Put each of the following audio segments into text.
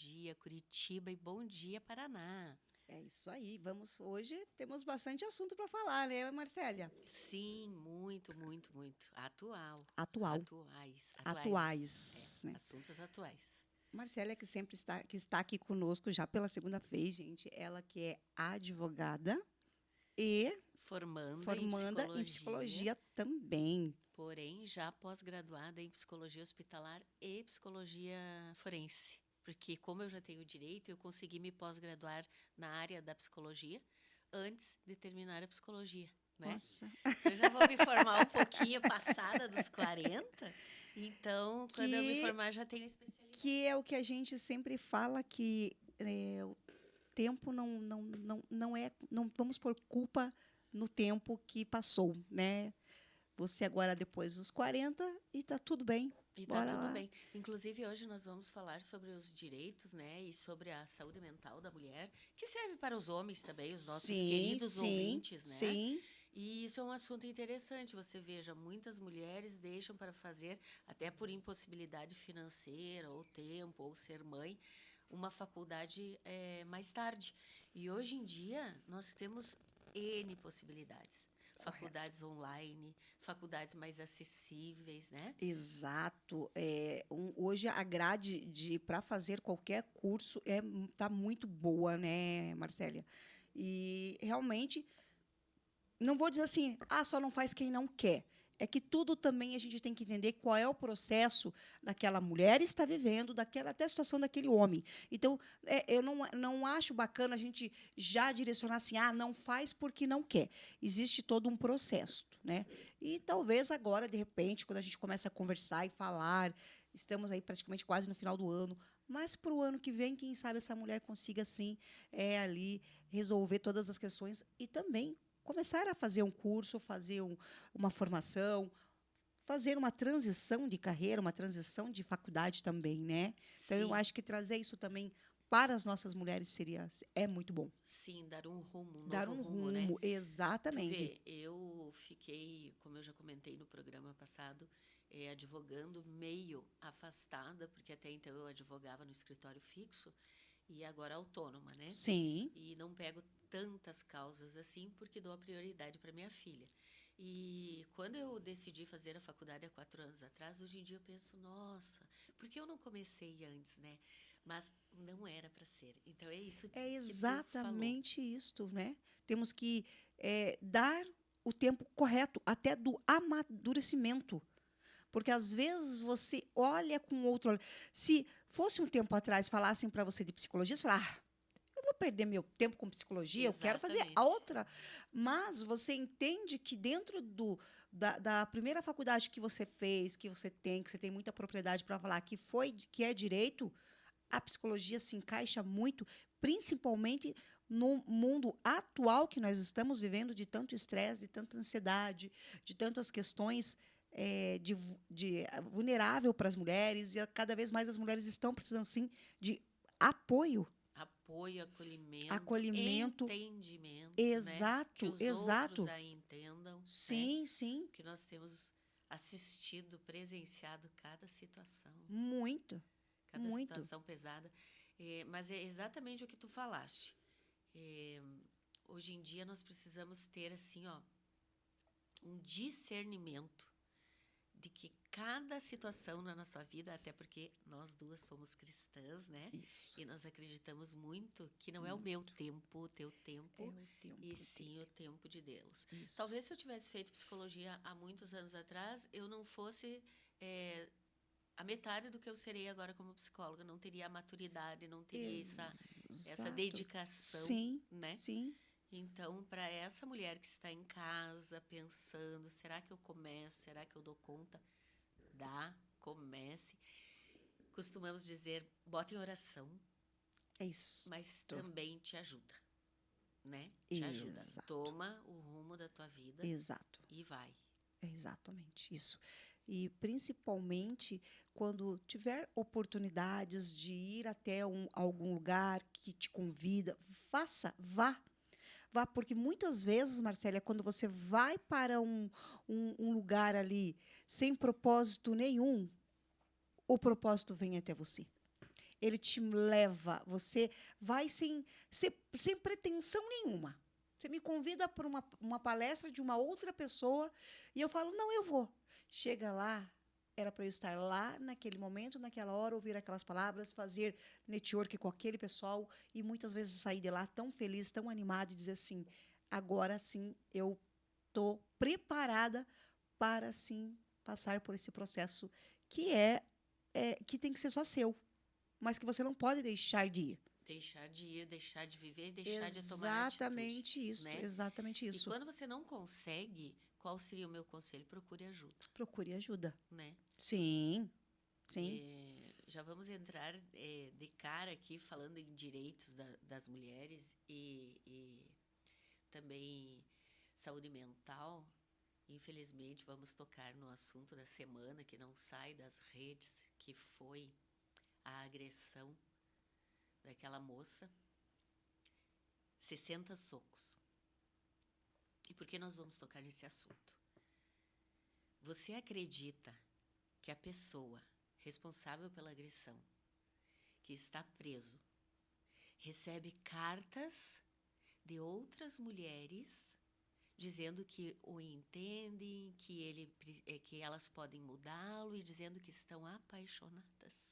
dia, Curitiba, e bom dia, Paraná. É isso aí. Hoje temos bastante assunto para falar, né, Marcélia? Sim, muito, muito, muito. Atual. Atual, Atuais. É, atuais, né? assuntos atuais. Marcélia que sempre está aqui conosco já pela segunda vez, gente. Ela que é advogada e Formanda em formanda em psicologia, psicologia também. porém já pós-graduada em psicologia hospitalar e psicologia forense. Porque, como eu já tenho direito, eu consegui me pós-graduar na área da psicologia antes de terminar a psicologia, né? Nossa, Então, eu já vou me formar um pouquinho passada dos 40. Então, quando eu me que formar, já tenho especialidade. que é o que a gente sempre fala que o tempo não vamos por culpa no tempo que passou, né? Você agora depois dos 40 e tá tudo bem. E tá Bora tudo lá. bem. Inclusive, hoje nós vamos falar sobre os direitos, né? E sobre a saúde mental da mulher, que serve para os homens também, os nossos Sim, queridos sim, ouvintes, né? sim. E isso é um assunto interessante. Você veja, muitas mulheres deixam para fazer, até por impossibilidade financeira, ou tempo, ou ser mãe, uma faculdade mais tarde. E hoje em dia, nós temos N possibilidades. Correto. Faculdades online, faculdades mais acessíveis, né? Exato. Hoje a grade de para fazer qualquer curso tá muito boa, né, Marcélia? E realmente não vou dizer assim, só não faz quem não quer. É que tudo também a gente tem que entender qual é o processo daquela mulher está vivendo, daquela até a situação daquele homem. Então, eu não acho bacana a gente já direcionar assim, não faz porque não quer. Existe todo um processo, né? E talvez agora, de repente, quando a gente começa a conversar e falar, estamos aí praticamente quase no final do ano, mas para o ano que vem, quem sabe essa mulher consiga, sim, ali resolver todas as questões e também começar a fazer um curso, fazer uma formação, fazer uma transição de carreira, uma transição de faculdade também, né? Então eu Sim. acho que trazer isso também para as nossas mulheres é muito bom. Sim, dar um rumo, um Dar novo um rumo, né? rumo, Tu exatamente. vê, eu fiquei, como eu já comentei no programa passado, advogando meio afastada, porque até então eu advogava no escritório fixo e agora autônoma, né? Sim, E não pego tantas causas assim, porque dou a prioridade para minha filha. E quando eu decidi fazer a faculdade há 4 anos atrás, hoje em dia eu penso, nossa, por que eu não comecei antes, né? Mas não era para ser. Então é isso é que tu falou. exatamente isto, né? Temos que dar o tempo correto, até do amadurecimento. Porque às vezes você olha com outro olhar. Se fosse um tempo atrás falassem para você de psicologia, você fala, eu vou perder meu tempo com psicologia, eu quero fazer a Exatamente. outra. Mas você entende que dentro da primeira faculdade que você fez, que você tem muita propriedade para falar que é direito, a psicologia se encaixa muito, principalmente no mundo atual que nós estamos vivendo, de tanto estresse, de tanta ansiedade, de tantas questões vulnerável para as mulheres, e cada vez mais as mulheres estão precisando, sim, de apoio, Apoio, acolhimento, acolhimento. entendimento, né? Que Exato, os outros exato. a entendam, né? Sim, sim, Porque nós temos assistido, presenciado muito, cada muito. situação pesada. Mas é exatamente o que tu falaste. É, hoje em dia nós precisamos ter assim, ó, um discernimento de que cada situação na nossa vida, até porque nós duas somos cristãs, né? Isso, E nós acreditamos muito que não é o meu muito. tempo, o teu É tempo, o e tempo sim o dele. tempo de Deus. Isso. Talvez se eu tivesse feito psicologia há muitos anos atrás, eu não fosse a metade do que eu serei agora como psicóloga. Não teria a maturidade, não teria essa Exato. dedicação, Sim, né? sim. Então, para essa mulher que está em casa pensando, será que eu começo? Será que eu dou conta? Dá, comece. Costumamos dizer, bota em oração, É isso. mas também te ajuda, né? Te ajuda. Exato. Toma o rumo da tua vida Exato. e vai. É exatamente isso. E principalmente quando tiver oportunidades de ir até algum lugar que te convida, faça, vá. Vá, porque muitas vezes, Marcélia, quando você vai para um lugar ali sem propósito nenhum, o propósito vem até você. ele te leva, você vai sem pretensão nenhuma. Você me convida para uma palestra de uma outra pessoa e eu falo, não, eu vou. Chega lá, era para eu estar lá naquele momento, naquela hora, ouvir aquelas palavras, fazer network com aquele pessoal e muitas vezes sair de lá tão feliz, tão animado e dizer assim, agora sim eu estou preparada para sim passar por esse processo que tem que ser só seu, mas que você não pode deixar de ir. Deixar de ir, deixar de viver, deixar de tomar atitude, né? Exatamente isso. E quando você não consegue, qual seria o meu conselho? Procure ajuda. Procure ajuda. Né? Sim, sim. Já vamos entrar de cara aqui falando em direitos das mulheres e também saúde mental. Infelizmente, vamos tocar no assunto da semana que não sai das redes, que foi a agressão daquela moça, 60 socos. E por que nós vamos tocar nesse assunto? Você acredita que a pessoa responsável pela agressão, que está preso, recebe cartas de outras mulheres dizendo que o entendem, que elas podem mudá-lo e dizendo que estão apaixonadas?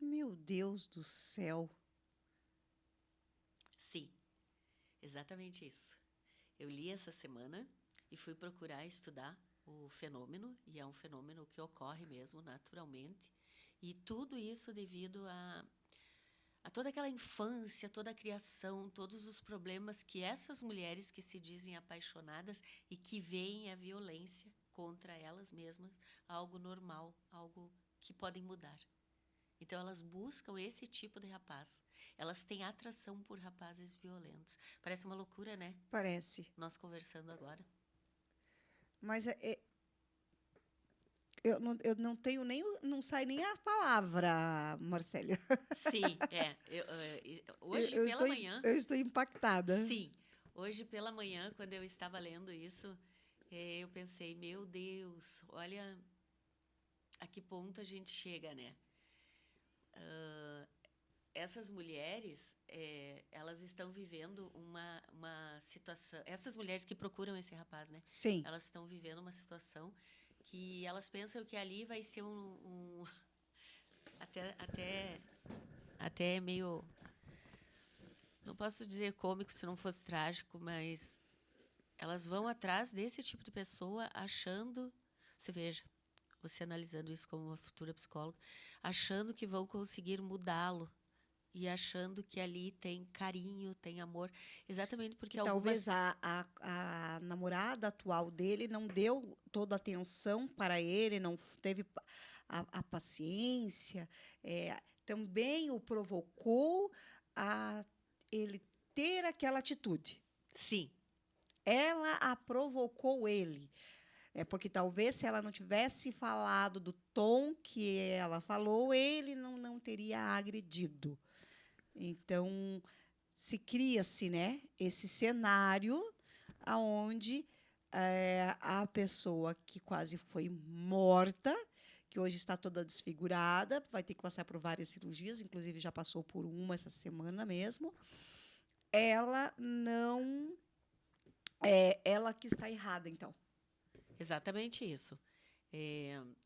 Meu Deus do céu. Sim, exatamente isso. Eu li essa semana e fui procurar estudar o fenômeno, e é um fenômeno que ocorre mesmo naturalmente, e tudo isso devido a toda aquela infância, toda a criação, todos os problemas que essas mulheres que se dizem apaixonadas e que veem a violência contra elas mesmas algo normal, algo que podem mudar. Então, elas buscam esse tipo de rapaz. Elas têm atração por rapazes violentos. Parece uma loucura, né? Parece. Nós conversando agora. Mas eu não tenho nem... Não sai nem a palavra, Marcélia. Sim, hoje pela manhã... Eu estou impactada. Sim. Hoje pela manhã, quando eu estava lendo isso, eu pensei, meu Deus, olha a que ponto a gente chega, né? Essas mulheres, elas estão vivendo uma situação... Essas mulheres que procuram esse rapaz, né? Sim. Elas estão vivendo uma situação que elas pensam que ali vai ser até meio... Não posso dizer cômico se não fosse trágico, mas elas vão atrás desse tipo de pessoa achando... Você veja, você analisando isso como uma futura psicóloga, achando que vão conseguir mudá-lo e achando que ali tem carinho, tem amor, exatamente porque talvez a namorada atual dele não deu toda a atenção para ele, não teve a paciência, também o provocou a ele ter aquela atitude. Sim. Ela a provocou ele. Porque talvez se ela não tivesse falado do tom que ela falou, ele não teria agredido. Então, se cria-se, né, esse cenário onde a pessoa que quase foi morta, que hoje está toda desfigurada, vai ter que passar por várias cirurgias, inclusive já passou por uma essa semana mesmo, ela não... ela que está errada, então. Exatamente isso.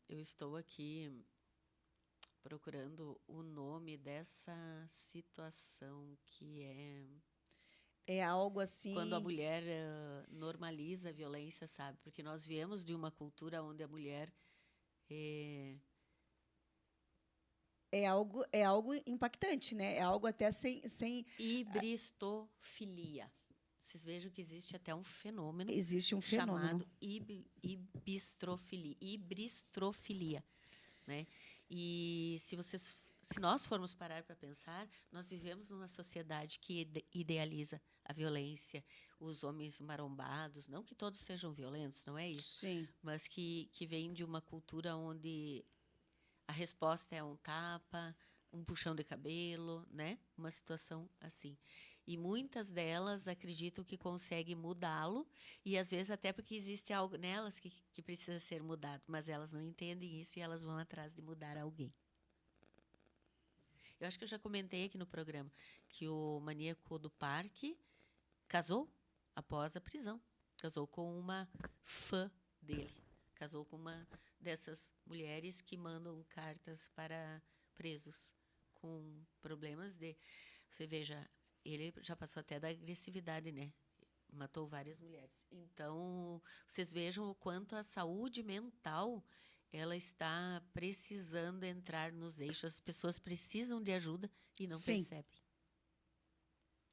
Eu estou aqui procurando o nome dessa situação que é algo assim... Quando a mulher normaliza a violência, sabe? Porque nós viemos de uma cultura onde a mulher... É algo impactante, né? É algo até sem... Hibristofilia. Vocês vejam que existe até um fenômeno... Existe um fenômeno. Chamado hibristofilia, né? E se nós formos parar para pensar, nós vivemos numa sociedade que idealiza a violência, os homens marombados, não que todos sejam violentos, não é isso? Sim. Mas que vem de uma cultura onde a resposta é um tapa, um puxão de cabelo, né? Uma situação assim. E muitas delas acreditam que conseguem mudá-lo, e às vezes até porque existe algo nelas que precisa ser mudado, mas elas não entendem isso e elas vão atrás de mudar alguém. Eu acho que eu já comentei aqui no programa que o maníaco do parque casou após a prisão. Casou com uma fã dele. Casou com uma dessas mulheres que mandam cartas para presos com problemas de... Você veja, ele já passou até da agressividade, né? Matou várias mulheres. Então, vocês vejam o quanto a saúde mental ela está precisando entrar nos eixos. As pessoas precisam de ajuda e não Sim, percebem.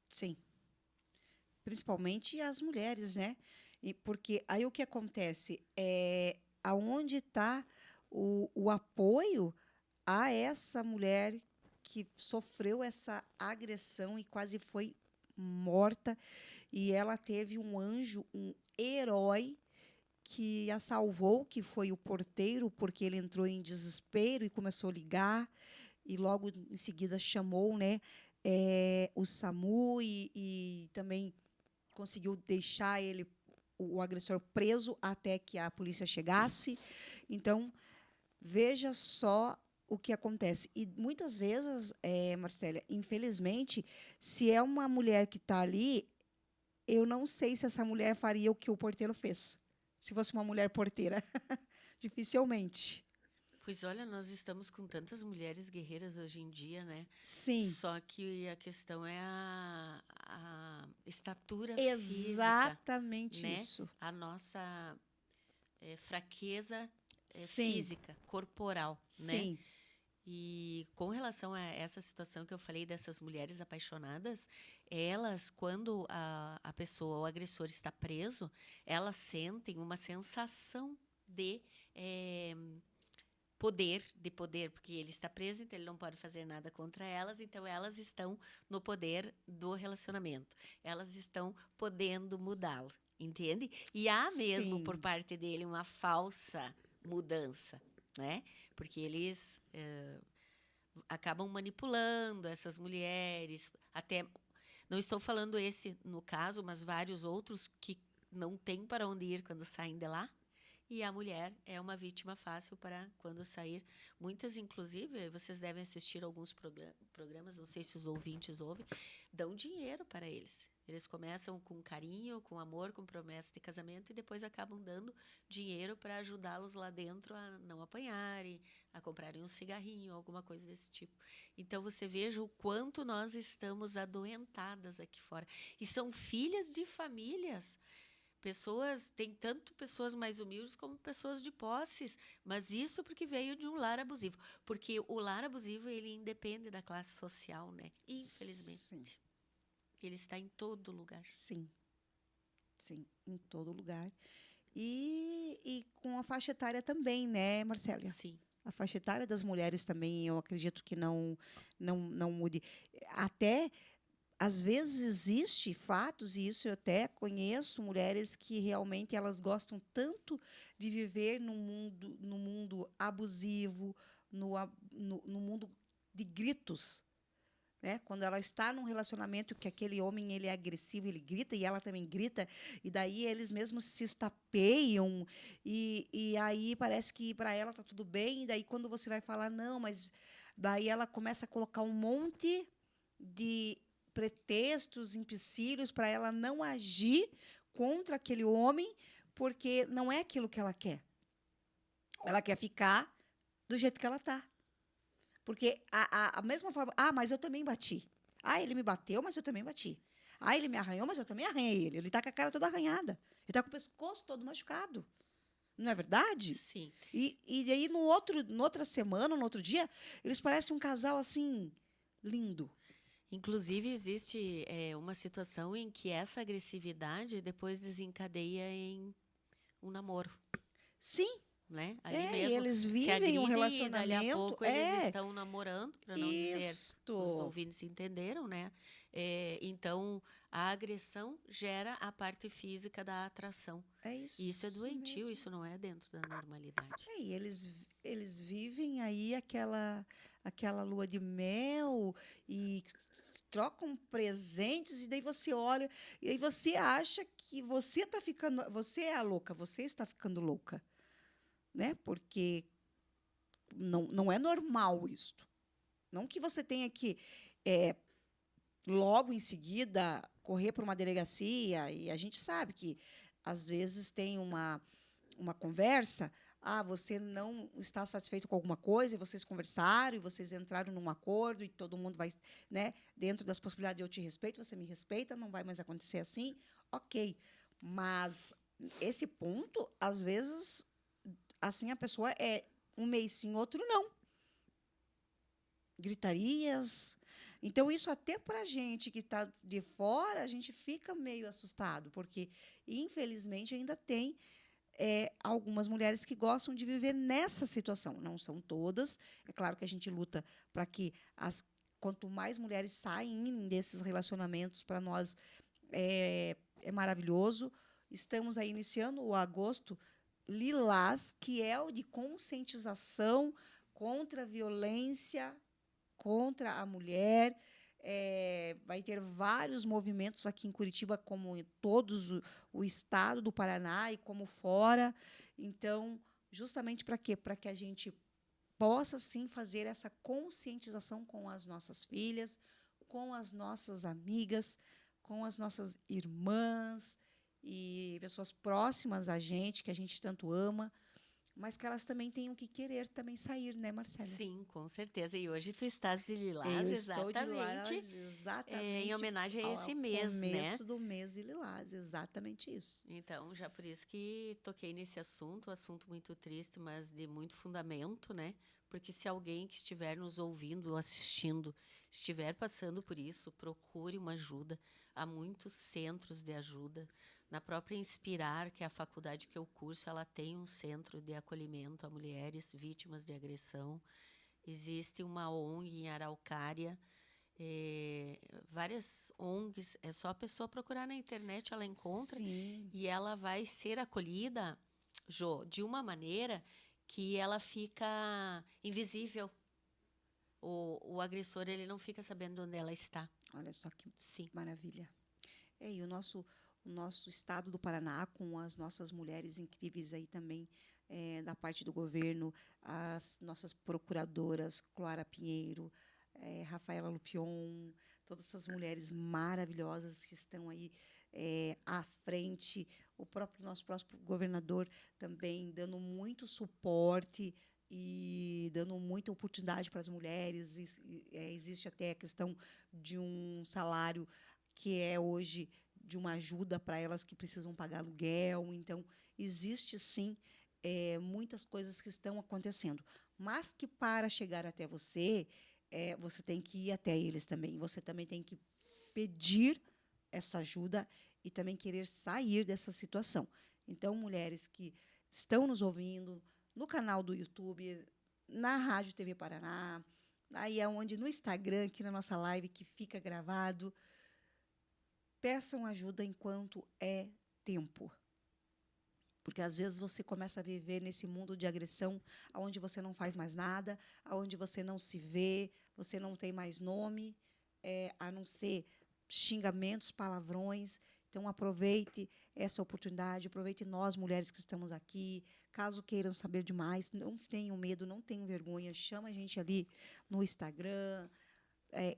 sim. Principalmente as mulheres, né? Porque aí o que acontece é aonde está o apoio a essa mulher que sofreu essa agressão e quase foi morta. E ela teve um anjo, um herói que a salvou, que foi o porteiro, porque ele entrou em desespero e começou a ligar. E logo em seguida chamou, né, o SAMU e também conseguiu deixar ele, o agressor, preso até que a polícia chegasse. Então, veja só o que acontece. E muitas vezes, Marcélia, infelizmente, se é uma mulher que está ali, eu não sei se essa mulher faria o que o porteiro fez. Se fosse uma mulher porteira. Dificilmente. Pois olha, nós estamos com tantas mulheres guerreiras hoje em dia, né? Sim. Só que a questão é a estatura física, Exatamente né? isso. A nossa fraqueza Sim. física, corporal, né? Sim. E com relação a essa situação que eu falei dessas mulheres apaixonadas, elas, quando a pessoa, o agressor está preso, elas sentem uma sensação de poder, porque ele está preso, então ele não pode fazer nada contra elas, então elas estão no poder do relacionamento. Elas estão podendo mudá-lo, entende? E há mesmo por Sim. parte dele uma falsa mudança, né? Porque eles acabam manipulando essas mulheres, até não estou falando esse no caso, mas vários outros que não têm para onde ir quando saem de lá. E a mulher é uma vítima fácil para quando sair. Muitas, inclusive, vocês devem assistir alguns programas, não sei se os ouvintes ouvem, dão dinheiro para eles. Eles começam com carinho, com amor, com promessa de casamento e depois acabam dando dinheiro para ajudá-los lá dentro a não apanharem, a comprarem um cigarrinho, alguma coisa desse tipo. Então, você veja o quanto nós estamos adoentadas aqui fora. E são filhas de famílias. Pessoas, tem tanto pessoas mais humildes como pessoas de posses, mas isso porque veio de um lar abusivo, porque o lar abusivo ele independe da classe social, né? Infelizmente, Sim. ele está em todo lugar. Sim. Sim. Em todo lugar. E com a faixa etária também, né, Marcélia? Sim, A faixa etária das mulheres também, eu acredito que não mude. Até às vezes existe fatos, e isso eu até conheço, mulheres que realmente elas gostam tanto de viver no mundo abusivo, no mundo de gritos, né? Quando ela está num relacionamento que aquele homem ele é agressivo, ele grita e ela também grita, e daí eles mesmos se estapeiam, e aí parece que para ela está tudo bem, e daí quando você vai falar, não, mas daí ela começa a colocar um monte de pretextos, empecilhos para ela não agir contra aquele homem, porque não é aquilo que ela quer. Ela quer ficar do jeito que ela está. Porque a mesma forma, mas eu também bati. Ele me bateu, mas eu também bati. Ele me arranhou, mas eu também arranhei ele. Ele está com a cara toda arranhada. Ele está com o pescoço todo machucado. Não é verdade? sim. E aí, noutra semana, no outro dia, eles parecem um casal assim, lindo. Inclusive, existe uma situação em que essa agressividade depois desencadeia em um namoro, Sim, né? Ali e mesmo eles se vivem um agridem e dali a relacionamento. pouco eles estão namorando, para não dizer, os Isto. ouvintes entenderam, né? Então, a agressão gera a parte física da atração. É E isso é isso doentio, mesmo. isso não é dentro da normalidade. E eles vivem aí aquela lua de mel e trocam presentes, e daí você olha, e aí você acha que você está ficando. Você é a louca, você está ficando louca. Né? Porque não é normal isto. Não que você tenha que, eh, logo em seguida, correr para uma delegacia, e a gente sabe que, às vezes, tem uma conversa, você não está satisfeito com alguma coisa, e vocês conversaram, e vocês entraram num acordo, e todo mundo vai, né, dentro das possibilidades, eu te respeito, você me respeita, não vai mais acontecer assim, ok. Mas esse ponto, às vezes, assim, a pessoa é um mês sim, outro não. Gritarias. Então, isso até para a gente que está de fora, a gente fica meio assustado, porque, infelizmente, ainda tem algumas mulheres que gostam de viver nessa situação. Não são todas. É claro que a gente luta para que quanto mais mulheres saem desses relacionamentos, para nós é maravilhoso. Estamos aí iniciando o agosto Lilás, que é o de conscientização contra a violência contra a mulher. Vai ter vários movimentos aqui em Curitiba, como em todos o estado do Paraná e como fora. Então, justamente para quê? Para que a gente possa, sim, fazer essa conscientização com as nossas filhas, com as nossas amigas, com as nossas irmãs e pessoas próximas a gente, que a gente tanto ama, mas que elas também tenham que querer também sair, né, Marcélia? Sim, com certeza. E hoje tu estás de Eu lilás, estou de exatamente, Lilás em exatamente homenagem a ao esse mês, né? começo do mês de Lilás, exatamente isso. Então, já por isso que toquei nesse assunto, assunto muito triste, mas de muito fundamento, né? Porque se alguém que estiver nos ouvindo ou assistindo estiver passando por isso, procure uma ajuda. Há muitos centros de ajuda. Na própria Inspirar, que é a faculdade que eu curso, ela tem um centro de acolhimento a mulheres vítimas de agressão. Existe uma ONG em Araucária, várias ONGs, é só a pessoa procurar na internet, ela encontra, Sim, e ela vai ser acolhida, Jô, de uma maneira que ela fica invisível. O agressor, ele não fica sabendo onde ela está. olha só que Sim. maravilha. E o nosso estado do Paraná, com as nossas mulheres incríveis aí também, da parte do governo, as nossas procuradoras, Clara Pinheiro, Rafaela Lupion, todas essas mulheres maravilhosas que estão aí à frente, o nosso próprio governador também dando muito suporte e dando muita oportunidade para as mulheres. Existe até a questão de um salário que é hoje de uma ajuda para elas que precisam pagar aluguel. Então, existe sim muitas coisas que estão acontecendo, mas que para chegar até você, você tem que ir até eles também. Você também tem que pedir essa ajuda e também querer sair dessa situação. Então, mulheres que estão nos ouvindo no canal do YouTube, na Rádio TV Paraná, aí é onde no Instagram, aqui na nossa live que fica gravado, peçam ajuda enquanto é tempo. Porque às vezes você começa a viver nesse mundo de agressão, onde você não faz mais nada, onde você não se vê, você não tem mais nome, a não ser xingamentos, palavrões. Então, aproveite essa oportunidade, aproveite nós, mulheres que estamos aqui. Caso queiram saber de mais, não tenham medo, não tenham vergonha, chama a gente ali no Instagram.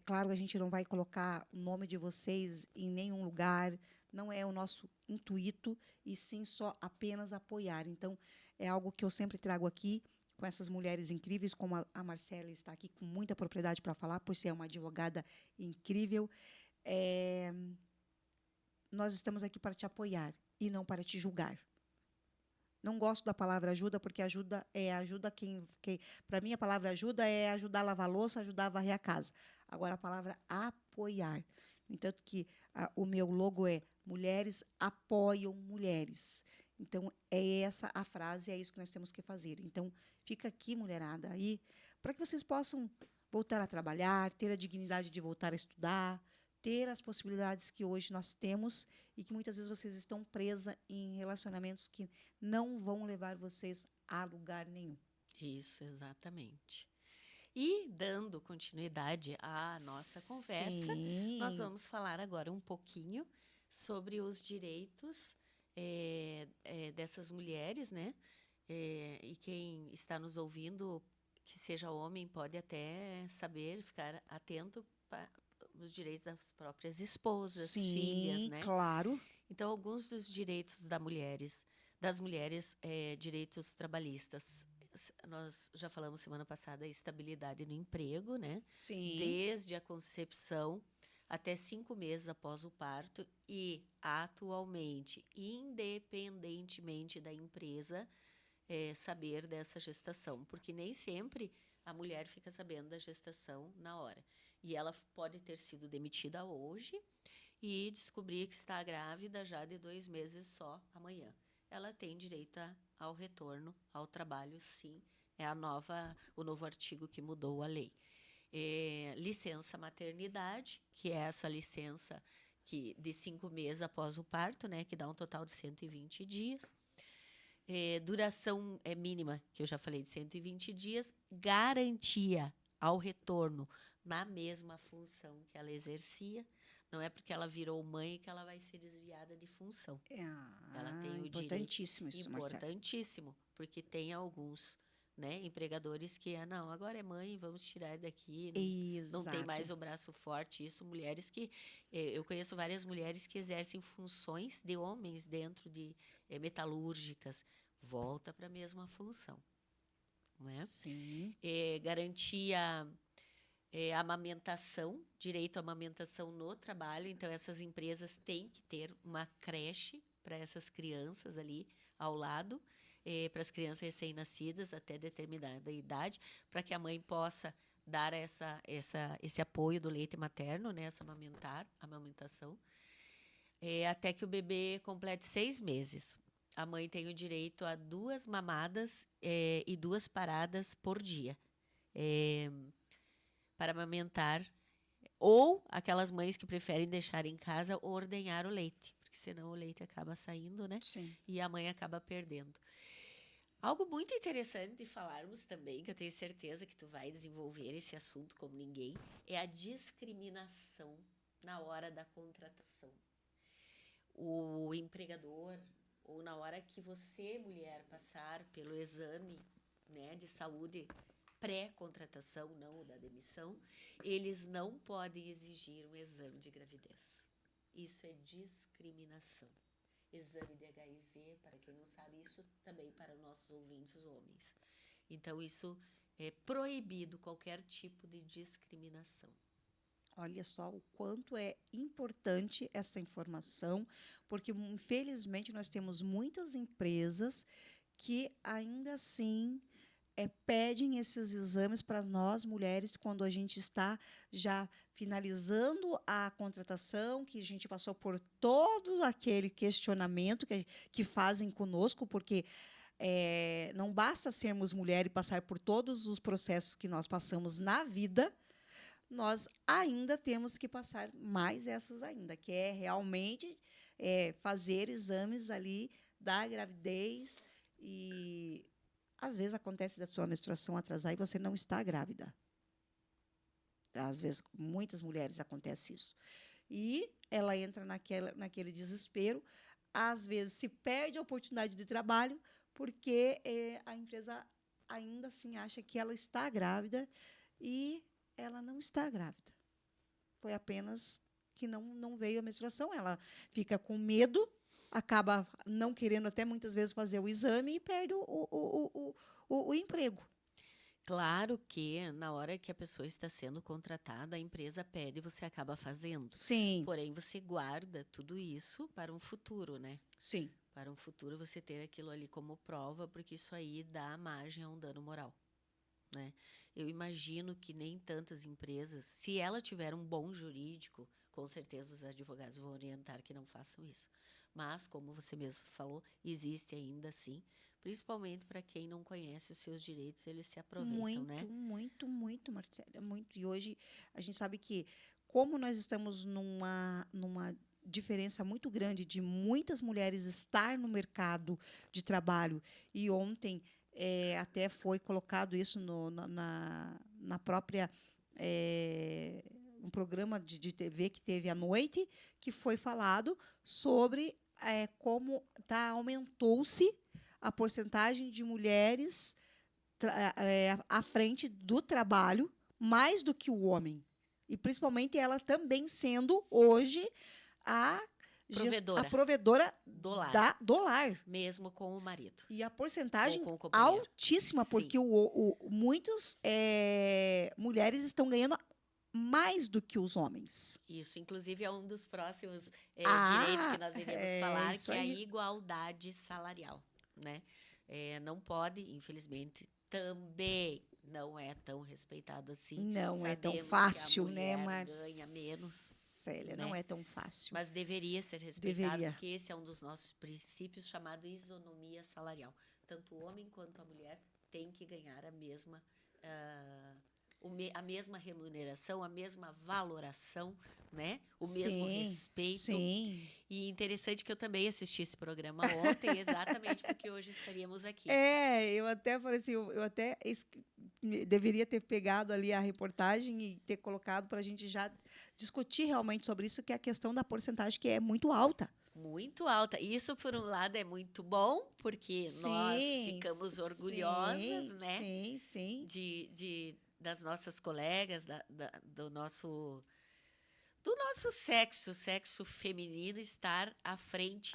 Claro que a gente não vai colocar o nome de vocês em nenhum lugar, não é o nosso intuito, e sim só apenas apoiar. Então, é algo que eu sempre trago aqui com essas mulheres incríveis, como a Marcela está aqui com muita propriedade para falar, por ser uma advogada incrível. É, nós estamos aqui para te apoiar e não para te julgar. Não gosto da palavra ajuda, porque ajuda quem para mim, a palavra ajuda é ajudar a lavar a louça, ajudar a varrer a casa. Agora, a palavra apoiar. No entanto, que o meu logo é Mulheres Apoiam Mulheres. Então, é essa a frase, é isso que nós temos que fazer. Então, fica aqui, mulherada, aí, para que vocês possam voltar a trabalhar, ter a dignidade de voltar a estudar, ter as possibilidades que hoje nós temos e que muitas vezes vocês estão presas em relacionamentos que não vão levar vocês a lugar nenhum. Isso, exatamente. E dando continuidade à nossa conversa, nós Sim. vamos falar agora um pouquinho sobre os direitos dessas mulheres, né? E quem está nos ouvindo, que seja homem pode até saber, ficar atento nos direitos das próprias esposas, filhas, Sim, né? claro. Então, alguns dos direitos das mulheres, direitos trabalhistas. Nós já falamos semana passada a estabilidade no emprego, né? Sim. Desde a concepção até 5 meses após o parto e, atualmente, independentemente da empresa, saber dessa gestação, porque nem sempre a mulher fica sabendo da gestação na hora. E ela pode ter sido demitida hoje e descobrir que está grávida já de 2 meses só amanhã. Ela tem direito ao retorno ao trabalho, sim. É o novo artigo que mudou a lei. Licença maternidade, que é essa licença de 5 meses após o parto, né, que dá um total de 120 dias. Duração mínima, que eu já falei, de 120 dias. Garantia ao retorno na mesma função que ela exercia. Não é porque ela virou mãe que ela vai ser desviada de função. Ela tem o direito. Importantíssimo isso, Marcelo. Importantíssimo, porque tem alguns, né, empregadores que não, agora é mãe, vamos tirar daqui, não tem mais Exato. o braço forte. Isso, mulheres que eu conheço várias mulheres que exercem funções de homens dentro de metalúrgicas, volta para a mesma função, não é? Sim. Garantia amamentação, direito à amamentação no trabalho. Então, essas empresas têm que ter uma creche para essas crianças ali ao lado, para as crianças recém-nascidas até determinada idade, para que a mãe possa dar esse apoio do leite materno, né, essa amamentação, até que o bebê complete 6 meses. A mãe tem o direito a 2 mamadas e 2 paradas por dia. Para amamentar, ou aquelas mães que preferem deixar em casa ou ordenhar o leite, porque senão o leite acaba saindo, né? Sim. E a mãe acaba perdendo. Algo muito interessante de falarmos também, que eu tenho certeza que tu vai desenvolver esse assunto como ninguém, é a discriminação na hora da contratação. O empregador, ou na hora que você, mulher, passar pelo exame, né, de saúde pré-contratação, não o da demissão, eles não podem exigir um exame de gravidez. Isso é discriminação. Exame de HIV, para quem não sabe, isso também para nossos ouvintes homens. Então, isso é proibido, qualquer tipo de discriminação. Olha só o quanto é importante essa informação, porque, infelizmente, nós temos muitas empresas que ainda assim pedem esses exames para nós, mulheres, quando a gente está já finalizando a contratação, que a gente passou por todo aquele questionamento que fazem conosco, porque não basta sermos mulher e passar por todos os processos que nós passamos na vida, nós ainda temos que passar mais essas ainda, que é realmente fazer exames ali da gravidez e às vezes acontece da sua menstruação atrasar e você não está grávida. Às vezes, muitas mulheres acontece isso. E ela entra naquele desespero, às vezes se perde a oportunidade de trabalho porque a empresa ainda assim acha que ela está grávida e ela não está grávida. Foi apenas que não veio a menstruação. Ela fica com medo, acaba não querendo até muitas vezes fazer o exame e perde o emprego. Claro que na hora que a pessoa está sendo contratada, a empresa pede e você acaba fazendo. Sim. Porém, você guarda tudo isso para um futuro, né? Sim. Para um futuro você ter aquilo ali como prova, porque isso aí dá margem a um dano moral, né? Eu imagino que nem tantas empresas, se ela tiver um bom jurídico, com certeza os advogados vão orientar que não façam isso. Mas, como você mesmo falou, existe ainda assim, principalmente para quem não conhece os seus direitos, eles se aproveitam, né? Muito, Marcela, muito. E hoje a gente sabe que, como nós estamos numa diferença muito grande de muitas mulheres estar no mercado de trabalho, e ontem até foi colocado isso na própria um programa de TV que teve à noite, que foi falado sobre como aumentou-se a porcentagem de mulheres à frente do trabalho mais do que o homem. E principalmente ela também sendo hoje a Provedora. provedora do lar. Mesmo com o marido. E a porcentagem Ou com o companheiro. altíssima, Sim. porque muitas mulheres estão ganhando mais do que os homens. Isso, inclusive é um dos próximos direitos que nós iremos falar, que é a igualdade salarial, né? Não pode, infelizmente, também não é tão respeitado assim. Não é tão Sabemos fácil, que a né, mulher ganha menos. Célia, não é tão fácil. Mas deveria ser respeitado, porque esse é um dos nossos princípios, chamado isonomia salarial. Tanto o homem quanto a mulher têm que ganhar a mesma remuneração, a mesma valoração, né? O mesmo respeito. Sim. E interessante que eu também assisti esse programa ontem, exatamente porque hoje estaríamos aqui. Eu até falei assim, eu até deveria ter pegado ali a reportagem e ter colocado para a gente já discutir realmente sobre isso, que é a questão da porcentagem, que é muito alta. Muito alta. Isso, por um lado, é muito bom, porque nós ficamos orgulhosas, né? Sim. Das nossas colegas, do nosso sexo feminino estar à frente,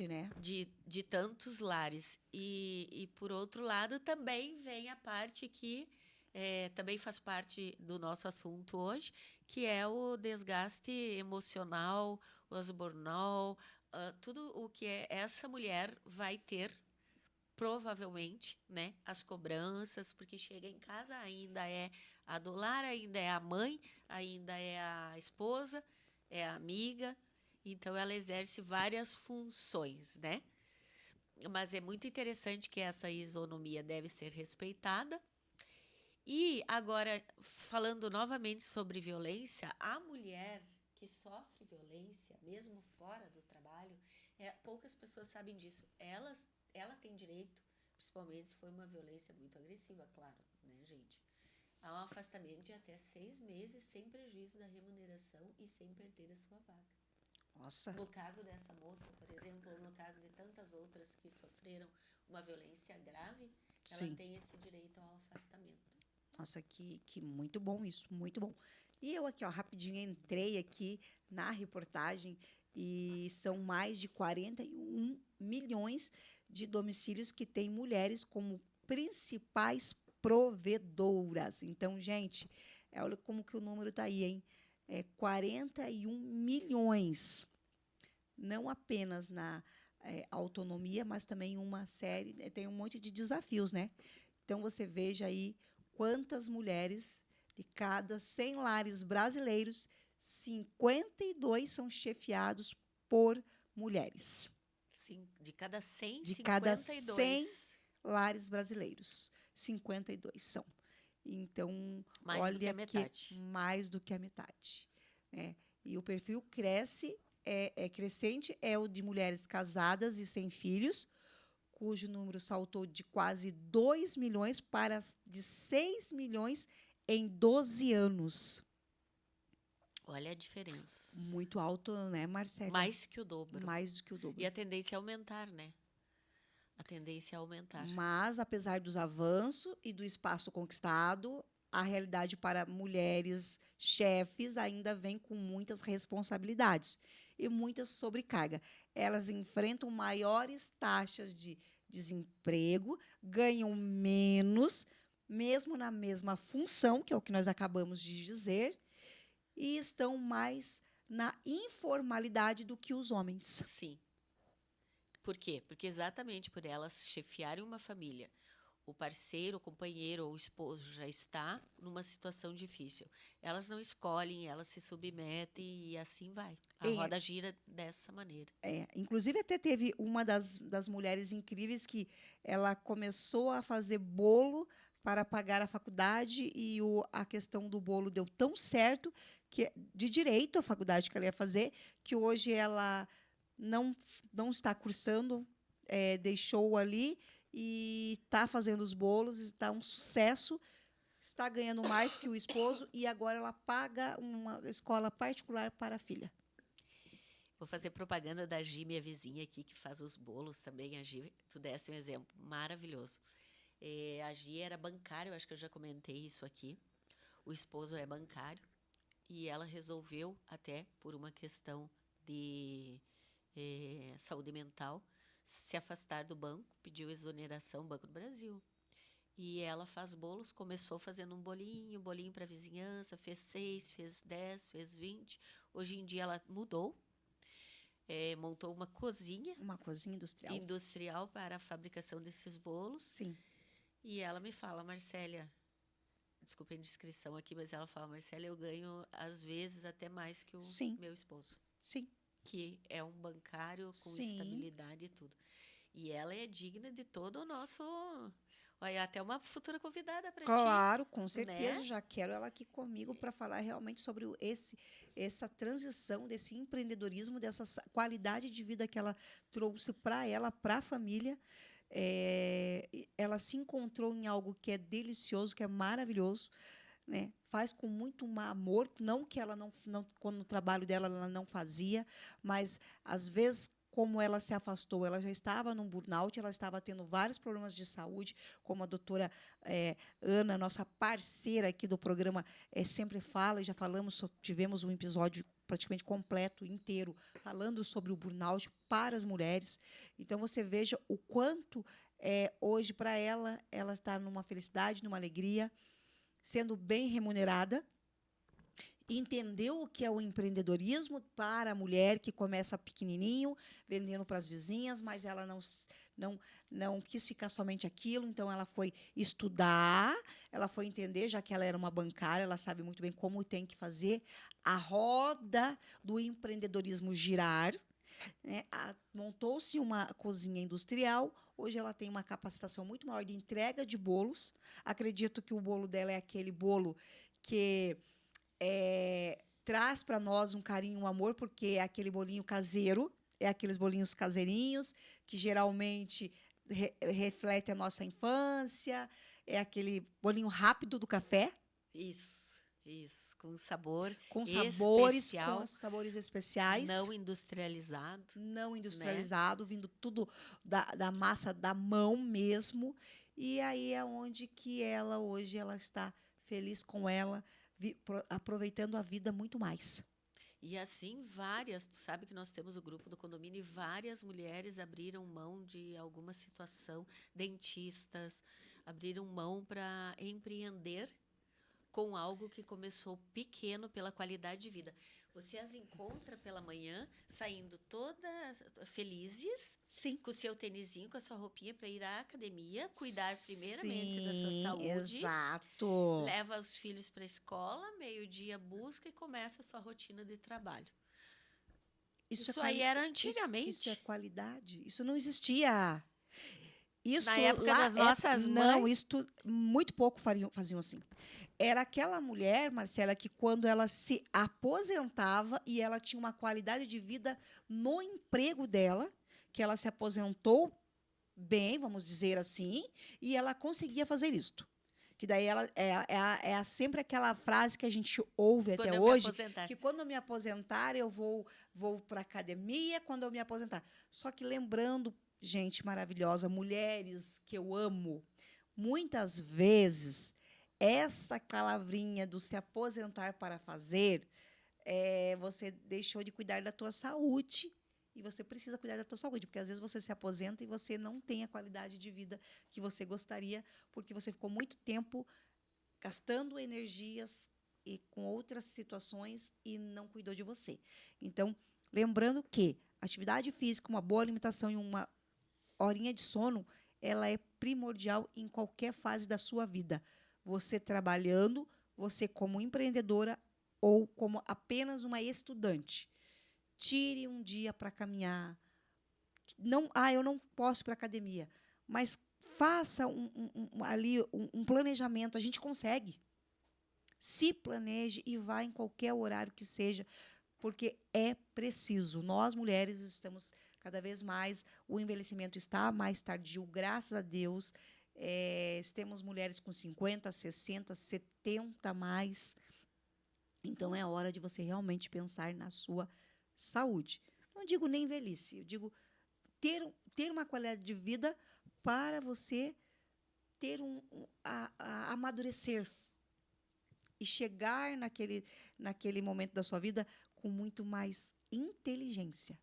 né? de tantos lares. E, por outro lado, também vem a parte que também faz parte do nosso assunto hoje, que é o desgaste emocional, os burnout, tudo o que essa mulher vai ter, provavelmente, né, as cobranças, porque chega em casa, ainda é a do lar, ainda é a mãe, ainda é a esposa, é a amiga, então ela exerce várias funções, né? Mas é muito interessante que essa isonomia deve ser respeitada. E agora, falando novamente sobre violência, a mulher que sofre violência, mesmo fora do trabalho, poucas pessoas sabem disso. Ela tem direito, principalmente se foi uma violência muito agressiva, claro, né, gente? A um afastamento de até 6 meses sem prejuízo da remuneração e sem perder a sua vaga. Nossa. No caso dessa moça, por exemplo, ou no caso de tantas outras que sofreram uma violência grave, ela tem esse direito ao afastamento. Nossa, que muito bom isso, muito bom. E eu aqui, ó, rapidinho entrei aqui na reportagem e são mais de 41 milhões de domicílios que têm mulheres como principais provedoras. Então, gente, olha como que o número está aí, hein? 41 milhões. Não apenas na autonomia, mas também uma série, tem um monte de desafios, né? Então, você veja aí quantas mulheres, de cada 100 lares brasileiros, 52 são chefiados por mulheres. Sim, de cada 100, de 52. cada 100 lares brasileiros, 52 são. Então, mais do que a metade. Mais do que a metade. Né? E o perfil cresce, crescente, é o de mulheres casadas e sem filhos, cujo número saltou de quase 2 milhões para de 6 milhões em 12 anos. Olha a diferença. Muito alto, né, Marcela? Mais que o dobro. Mais do que o dobro. E a tendência é aumentar, né? A tendência é aumentar. Mas, apesar dos avanços e do espaço conquistado, a realidade para mulheres chefes ainda vem com muitas responsabilidades e muita sobrecarga. Elas enfrentam maiores taxas de desemprego, ganham menos, mesmo na mesma função, que é o que nós acabamos de dizer, e estão mais na informalidade do que os homens. Sim. Por quê? Porque exatamente por elas chefiarem uma família, o parceiro, o companheiro ou o esposo já está numa situação difícil. Elas não escolhem, elas se submetem e assim vai. A roda gira dessa maneira. Inclusive, até teve uma das mulheres incríveis que ela começou a fazer bolo para pagar a faculdade e a questão do bolo deu tão certo, que de direito a faculdade que ela ia fazer, que hoje ela não está cursando, deixou ali e está fazendo os bolos, está um sucesso, está ganhando mais que o esposo e agora ela paga uma escola particular para a filha. Vou fazer propaganda da Gi, minha vizinha aqui, que faz os bolos também. A Gi, tu desse um exemplo maravilhoso. A Gia era bancária, eu acho que eu já comentei isso aqui. O esposo é bancário e ela resolveu, até por uma questão de saúde mental, se afastar do banco, pediu exoneração, Banco do Brasil. E ela faz bolos, começou fazendo um bolinho para a vizinhança, fez 6, fez 10, fez 20. Hoje em dia ela mudou, montou uma cozinha Uma cozinha industrial. industrial para a fabricação desses bolos. Sim. E ela me fala, Marcélia, desculpa a indiscrição aqui, mas ela fala, Marcélia, eu ganho às vezes até mais que o Sim. meu esposo, Sim. que é um bancário com Sim. estabilidade e tudo. E ela é digna de todo o nosso... Olha, até uma futura convidada para ti, Claro, com certeza. né? Já quero ela aqui comigo para falar realmente sobre essa transição desse empreendedorismo, dessa qualidade de vida que ela trouxe para ela, para a família. Ela se encontrou em algo que é delicioso, que é maravilhoso, né? Faz com muito amor, não que ela não, quando no trabalho dela ela não fazia, mas às vezes como ela se afastou, ela já estava num burnout, ela estava tendo vários problemas de saúde, como a doutora Ana, nossa parceira aqui do programa, sempre fala, e já falamos, tivemos um episódio praticamente completo, inteiro, falando sobre o burnout para as mulheres. Então, você veja o quanto hoje, para ela está numa felicidade, numa alegria, sendo bem remunerada, entendeu o que é o empreendedorismo para a mulher que começa pequenininho, vendendo para as vizinhas, mas ela não quis ficar somente aquilo, então ela foi estudar, ela foi entender, já que ela era uma bancária, ela sabe muito bem como tem que fazer a roda do empreendedorismo girar, né? Montou-se uma cozinha industrial. Hoje ela tem uma capacitação muito maior de entrega de bolos. Acredito que o bolo dela é aquele bolo que traz para nós um carinho, um amor, porque é aquele bolinho caseiro, é aqueles bolinhos caseirinhos que geralmente reflete a nossa infância, é aquele bolinho rápido do café. Isso, com sabor com especial, sabores especiais, não industrializado, né? Vindo tudo da massa da mão mesmo. E aí é onde que ela hoje ela está feliz com ela, aproveitando a vida muito mais. E assim, tu sabe que nós temos o grupo do condomínio e várias mulheres abriram mão de alguma situação, dentistas, abriram mão para empreender com algo que começou pequeno pela qualidade de vida. Você as encontra pela manhã, saindo todas felizes, Sim. com o seu tênisinho, com a sua roupinha para ir à academia, cuidar primeiramente da sua Sim, saúde. Exato. Leva os filhos para a escola, meio-dia busca e começa a sua rotina de trabalho. Isso aí era antigamente. Isso é qualidade. Isso não existia. Isto, Na época lá, das nossas não, mães. isto muito pouco faziam assim. Era aquela mulher, Marcela, que quando ela se aposentava e ela tinha uma qualidade de vida no emprego dela, que ela se aposentou bem, vamos dizer assim, e ela conseguia fazer isto. Que daí ela sempre aquela frase que a gente ouve até hoje, que quando eu me aposentar eu vou para a academia, quando eu me aposentar. Só que lembrando, gente maravilhosa, mulheres que eu amo, muitas vezes essa palavrinha do se aposentar para fazer, você deixou de cuidar da tua saúde. E você precisa cuidar da tua saúde, porque às vezes você se aposenta e você não tem a qualidade de vida que você gostaria, porque você ficou muito tempo gastando energias e com outras situações e não cuidou de você. Então, lembrando que atividade física, uma boa alimentação e uma horinha de sono, ela é primordial em qualquer fase da sua vida. Você trabalhando, você como empreendedora ou como apenas uma estudante. Tire um dia para caminhar. Não, eu não posso ir para a academia, mas faça um planejamento. A gente consegue. Se planeje e vá em qualquer horário que seja, porque é preciso. Nós, mulheres, estamos cada vez mais, o envelhecimento está mais tardio, graças a Deus. Temos mulheres com 50, 60, 70 mais. Então, é hora de você realmente pensar na sua saúde. Não digo nem velhice, eu digo ter uma qualidade de vida para você ter amadurecer e chegar naquele momento da sua vida com muito mais inteligência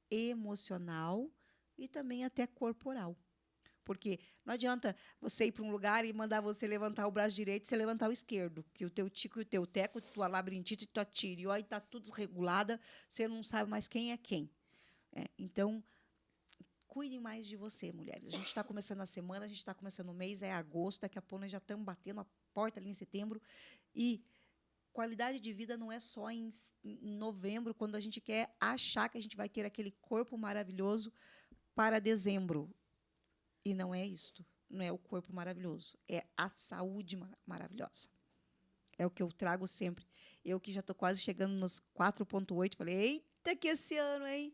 emocional e também até corporal. Porque não adianta você ir para um lugar e mandar você levantar o braço direito e você levantar o esquerdo, que o teu tico e o teu teco, tua labirintite e tua tireoide está tudo desregulada, você não sabe mais quem é quem. Então, cuide mais de você, mulheres. A gente está começando a semana, a gente está começando o mês, é agosto, daqui a pouco nós já estamos batendo a porta ali em setembro. E qualidade de vida não é só em novembro, quando a gente quer achar que a gente vai ter aquele corpo maravilhoso para dezembro. E não é isto. Não é o corpo maravilhoso. É a saúde maravilhosa. É o que eu trago sempre. Eu que já estou quase chegando nos 4,8, falei, eita, que esse ano, hein?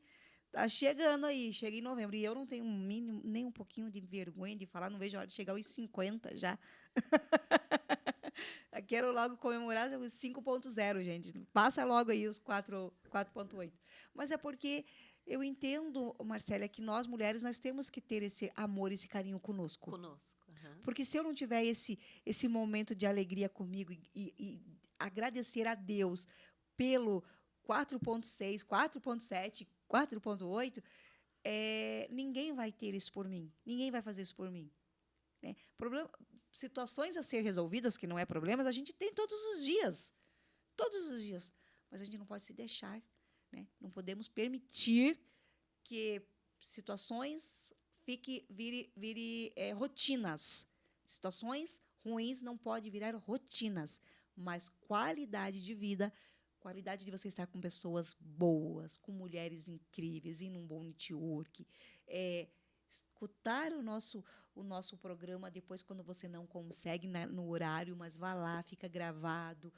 Tá chegando aí, chega em novembro. E eu não tenho nem um pouquinho de vergonha de falar, não vejo a hora de chegar aos 50 já. Quero logo comemorar os 5,0, gente. Passa logo aí os 4,8. Mas é porque eu entendo, Marcélia, que nós, mulheres, nós temos que ter esse amor, esse carinho conosco. Porque se eu não tiver esse momento de alegria comigo e agradecer a Deus pelo 4,6, 4,7, 4,8, ninguém vai ter isso por mim. Ninguém vai fazer isso por mim. Né? Situações a ser resolvidas, que não é problemas, a gente tem todos os dias. Todos os dias. Mas a gente não pode se deixar. Né? Não podemos permitir que situações vire rotinas. Situações ruins não podem virar rotinas. Mas qualidade de vida, qualidade de você estar com pessoas boas, com mulheres incríveis, ir num bom network, escutar o nosso programa depois quando você não consegue no horário, mas vá lá, fica gravado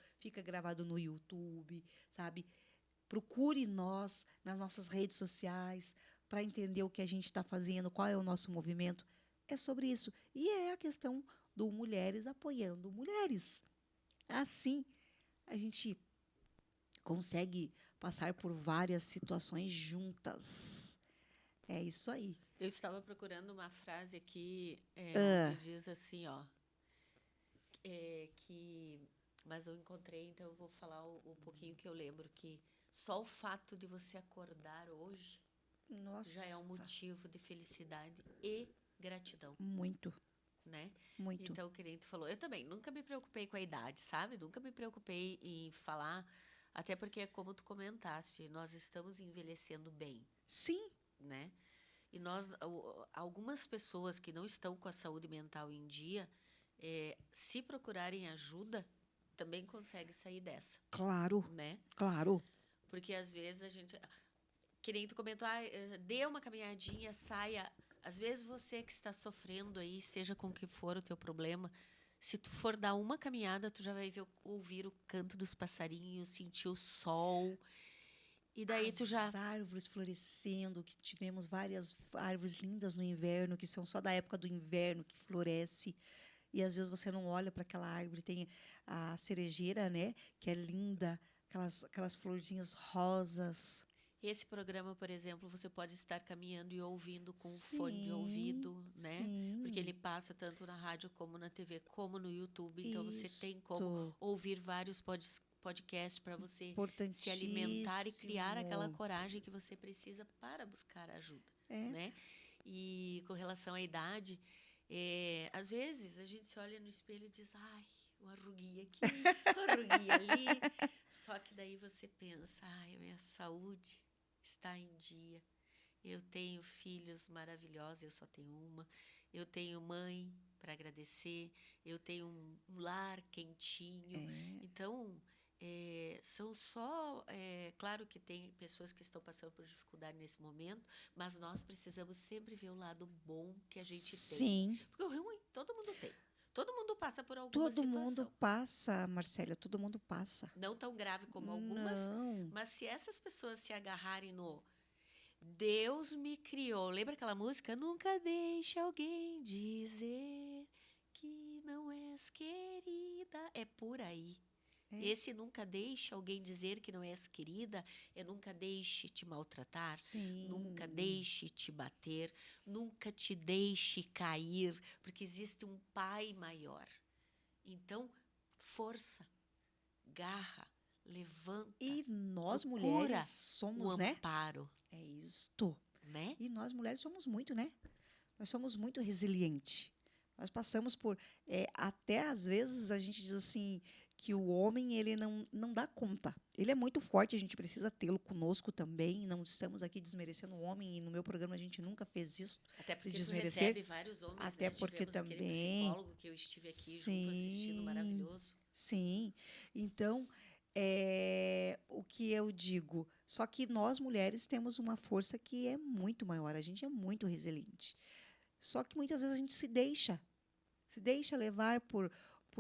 no YouTube, sabe? Procure nós nas nossas redes sociais para entender o que a gente está fazendo, qual é o nosso movimento. É sobre isso. E é a questão do mulheres apoiando mulheres. Assim, a gente consegue passar por várias situações juntas. É isso aí. Eu estava procurando uma frase aqui que diz assim, ó, mas eu encontrei, então eu vou falar um pouquinho que eu lembro, que só o fato de você acordar hoje já é um motivo de felicidade e gratidão. Muito. Né? Muito. Então, que nem tu falou, eu também nunca me preocupei com a idade, sabe? Nunca me preocupei em falar, até porque, como tu comentaste, nós estamos envelhecendo bem. Sim. Né? E algumas pessoas que não estão com a saúde mental em dia, se procurarem ajuda, também conseguem sair dessa. Claro. Né? Claro. Porque, às vezes, a gente... Que nem tu comentou, dê uma caminhadinha, saia. Às vezes, você que está sofrendo aí, seja com o que for o teu problema, se tu for dar uma caminhada, tu já vai ouvir o canto dos passarinhos, sentir o sol... E daí as árvores florescendo, que tivemos várias árvores lindas no inverno, que são só da época do inverno que floresce. E às vezes você não olha para aquela árvore, tem a cerejeira, né, que é linda, aquelas florzinhas rosas. Esse programa, por exemplo, você pode estar caminhando e ouvindo com fone de ouvido, né? Sim. Porque ele passa tanto na rádio como na TV, como no YouTube. Então, você tem como ouvir vários podcasts para você se alimentar e criar aquela coragem que você precisa para buscar ajuda, né? E com relação à idade, às vezes a gente se olha no espelho e diz, ai, uma ruguinha aqui, uma ruguinha ali. Só que daí você pensa, ai, a minha saúde está em dia. Eu tenho filhos maravilhosos, eu só tenho uma. Eu tenho mãe para agradecer. Eu tenho um lar quentinho. Então, são só... claro que tem pessoas que estão passando por dificuldade nesse momento, mas nós precisamos sempre ver o lado bom que a gente tem. Porque o ruim, todo mundo tem. Todo mundo passa por alguma situação. Todo mundo passa, Marcélia, todo mundo passa. Não tão grave como algumas, mas se essas pessoas se agarrarem no Deus me criou, lembra aquela música? Nunca deixe alguém dizer que não és querida. É por aí. Esse nunca deixe alguém dizer que não és querida, nunca deixe te maltratar, Sim. nunca deixe te bater, nunca te deixe cair, porque existe um pai maior. Então, força, garra, levanta, E nós procura mulheres somos, o né? amparo, É isto. né? E nós mulheres somos muito, né? Nós somos muito resilientes. Nós passamos por... até às vezes a gente diz assim que o homem ele não dá conta. Ele é muito forte, a gente precisa tê-lo conosco também. Não estamos aqui desmerecendo o homem e no meu programa a gente nunca fez isso Até de porque tu desmerecer. recebe vários homens, Até né? porque Tivemos aquele também... psicólogo que eu estive aqui junto assistindo, Sim, maravilhoso. sim. Então, o que eu digo? Só que nós, mulheres, temos uma força que é muito maior. A gente é muito resiliente. Só que muitas vezes a gente se deixa levar por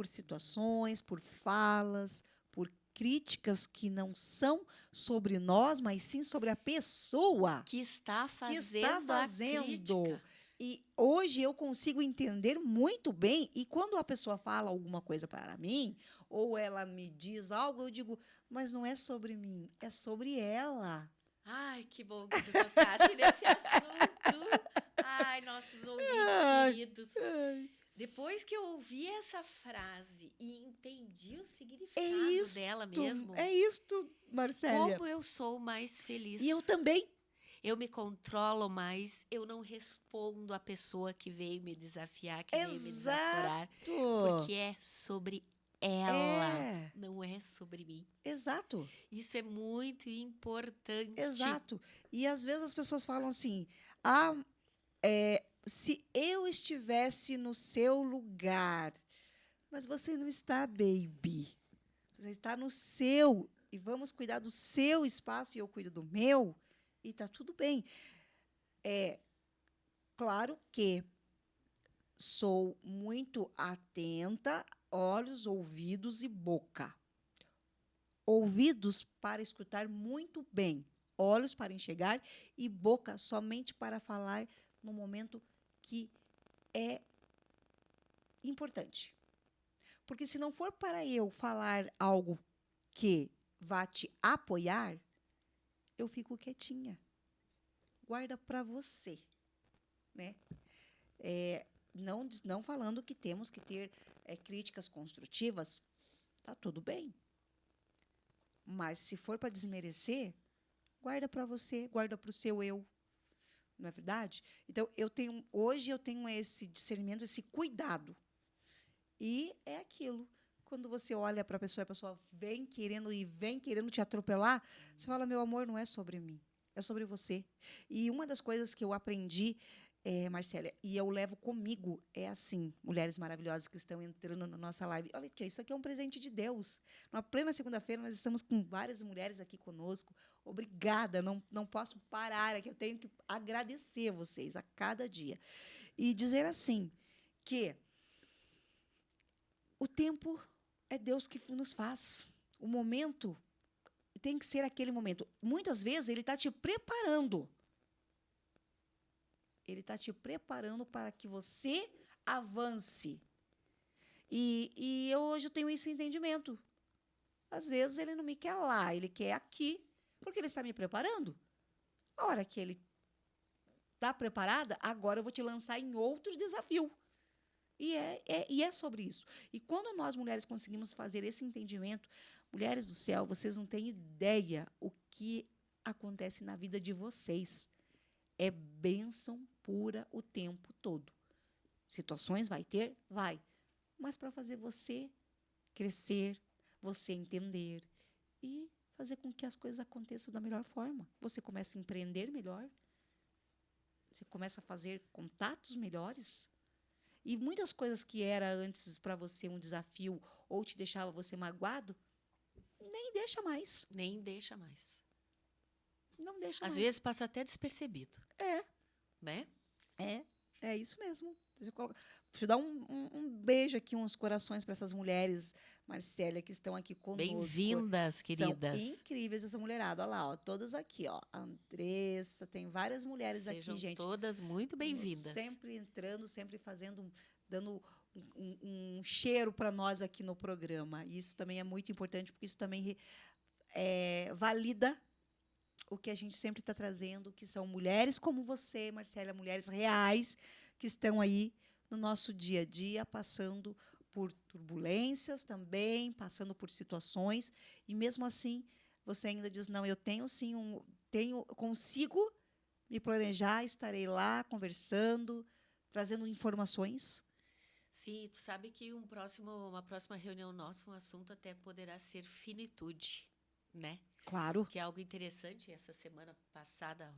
situações, por falas, por críticas que não são sobre nós, mas sim sobre a pessoa Que está que está fazendo a fazendo. crítica. E hoje eu consigo entender muito bem. E quando a pessoa fala alguma coisa para mim, ou ela me diz algo, eu digo, mas não é sobre mim, é sobre ela. Ai, que bom que tu tocaste nesse assunto. Ai, nossos ouvintes Ai, queridos. ai. Depois que eu ouvi essa frase e entendi o É significado dela mesmo, isto, Marcélia. como eu sou mais feliz. E eu também. Eu me controlo mais, eu não respondo a pessoa que veio me desafiar, que veio me desaforar, Exato. porque é sobre ela, É, não é sobre mim. exato. Isso é muito importante. Exato. E às vezes as pessoas falam assim: se eu estivesse no seu lugar, mas você não está, baby. Você está no seu e vamos cuidar do seu espaço e eu cuido do meu e está tudo bem. Claro que sou muito atenta, olhos, ouvidos e boca. Ouvidos para escutar muito bem, olhos para enxergar e boca somente para falar no momento que é importante. Porque se não for para eu falar algo que vá te apoiar, eu fico quietinha. Guarda para você, né? Não falando que temos que ter críticas construtivas, tá tudo bem. Mas se for para desmerecer, guarda para você, guarda para o seu eu. Não é verdade? Então, hoje eu tenho esse discernimento, esse cuidado. E é aquilo. Quando você olha para a pessoa vem querendo te atropelar, você fala, meu amor, não é sobre mim, é sobre você. E uma das coisas que eu aprendi, Marcélia, e eu levo comigo, é assim, mulheres maravilhosas que estão entrando na nossa live. Olha aqui, isso aqui é um presente de Deus. Na plena segunda-feira, nós estamos com várias mulheres aqui conosco. Obrigada, não posso parar aqui, eu tenho que agradecer vocês a cada dia. E dizer assim, que o tempo é Deus que nos faz. O momento tem que ser aquele momento. Muitas vezes ele está te preparando. Ele está te preparando para que você avance. E eu hoje tenho esse entendimento. Às vezes ele não me quer lá, ele quer aqui, porque ele está me preparando. A hora que ele está preparada, agora eu vou te lançar em outro desafio. E é sobre isso. E quando nós, mulheres, conseguimos fazer esse entendimento, mulheres do céu, vocês não têm ideia o que acontece na vida de vocês. É bênção pura o tempo todo. Situações vai ter? Vai. Mas para fazer você crescer, você entender e fazer com que as coisas aconteçam da melhor forma. Você começa a empreender melhor. Você começa a fazer contatos melhores. E muitas coisas que era antes para você um desafio ou te deixava você magoado, nem deixa mais. Nem deixa mais. Não deixa Às mais. vezes passa até despercebido. Né? É isso mesmo. Deixa eu dar um beijo aqui, uns corações para essas mulheres, Marcélia, que estão aqui conosco. Bem-vindas, queridas. São incríveis essa mulherada. Olha lá, ó, todas aqui, ó. A Andressa, tem várias mulheres Sejam aqui, gente. todas muito bem-vindas. Sempre entrando, sempre fazendo, dando um cheiro para nós aqui no programa. Isso também é muito importante, porque isso também valida o que a gente sempre está trazendo, que são mulheres como você, Marcélia, mulheres reais, que estão aí no nosso dia a dia, passando por turbulências também, passando por situações, e mesmo assim você ainda diz, não, eu tenho sim consigo me planejar, estarei lá conversando, trazendo informações. Sim, tu sabe que uma próxima reunião nossa, um assunto até poderá ser finitude, né? Claro. Que é algo interessante. Essa semana passada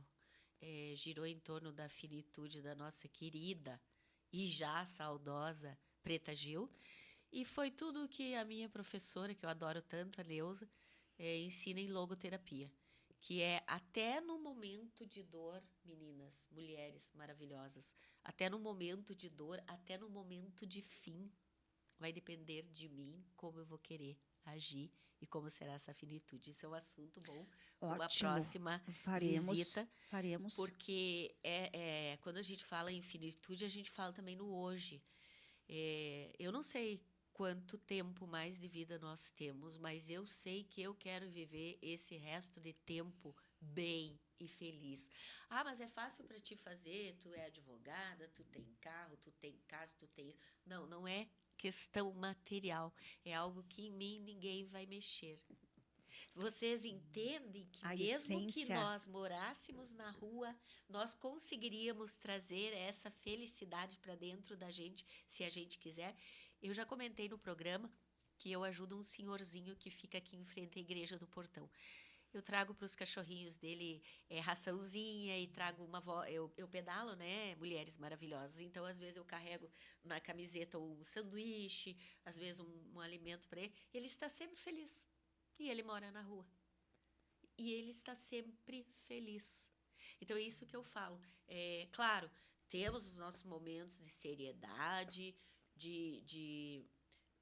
girou em torno da finitude da nossa querida e já saudosa Preta Gil. E foi tudo que a minha professora, que eu adoro tanto, a Neuza, ensina em logoterapia. Que é até no momento de dor, meninas, mulheres maravilhosas, até no momento de dor, até no momento de fim, vai depender de mim como eu vou querer agir e como será essa finitude. Isso é um assunto bom para uma próxima visita. Faremos. Porque quando a gente fala em finitude, a gente fala também no hoje. Eu não sei quanto tempo mais de vida nós temos, mas eu sei que eu quero viver esse resto de tempo bem e feliz. Ah, mas é fácil para ti fazer, tu é advogada, tu tem carro, tu tem casa, tu tem... Não, não é questão material, é algo que em mim ninguém vai mexer. Vocês entendem que mesmo que nós morássemos na rua, nós conseguiríamos trazer essa felicidade para dentro da gente, se a gente quiser? Eu já comentei no programa que eu ajudo um senhorzinho que fica aqui em frente à igreja do Portão. Eu trago para os cachorrinhos dele raçãozinha e trago eu pedalo, né? Mulheres maravilhosas. Então, às vezes, eu carrego na camiseta um sanduíche, às vezes um alimento para ele. Ele está sempre feliz. E ele mora na rua. E ele está sempre feliz. Então, é isso que eu falo. Claro, temos os nossos momentos de seriedade, de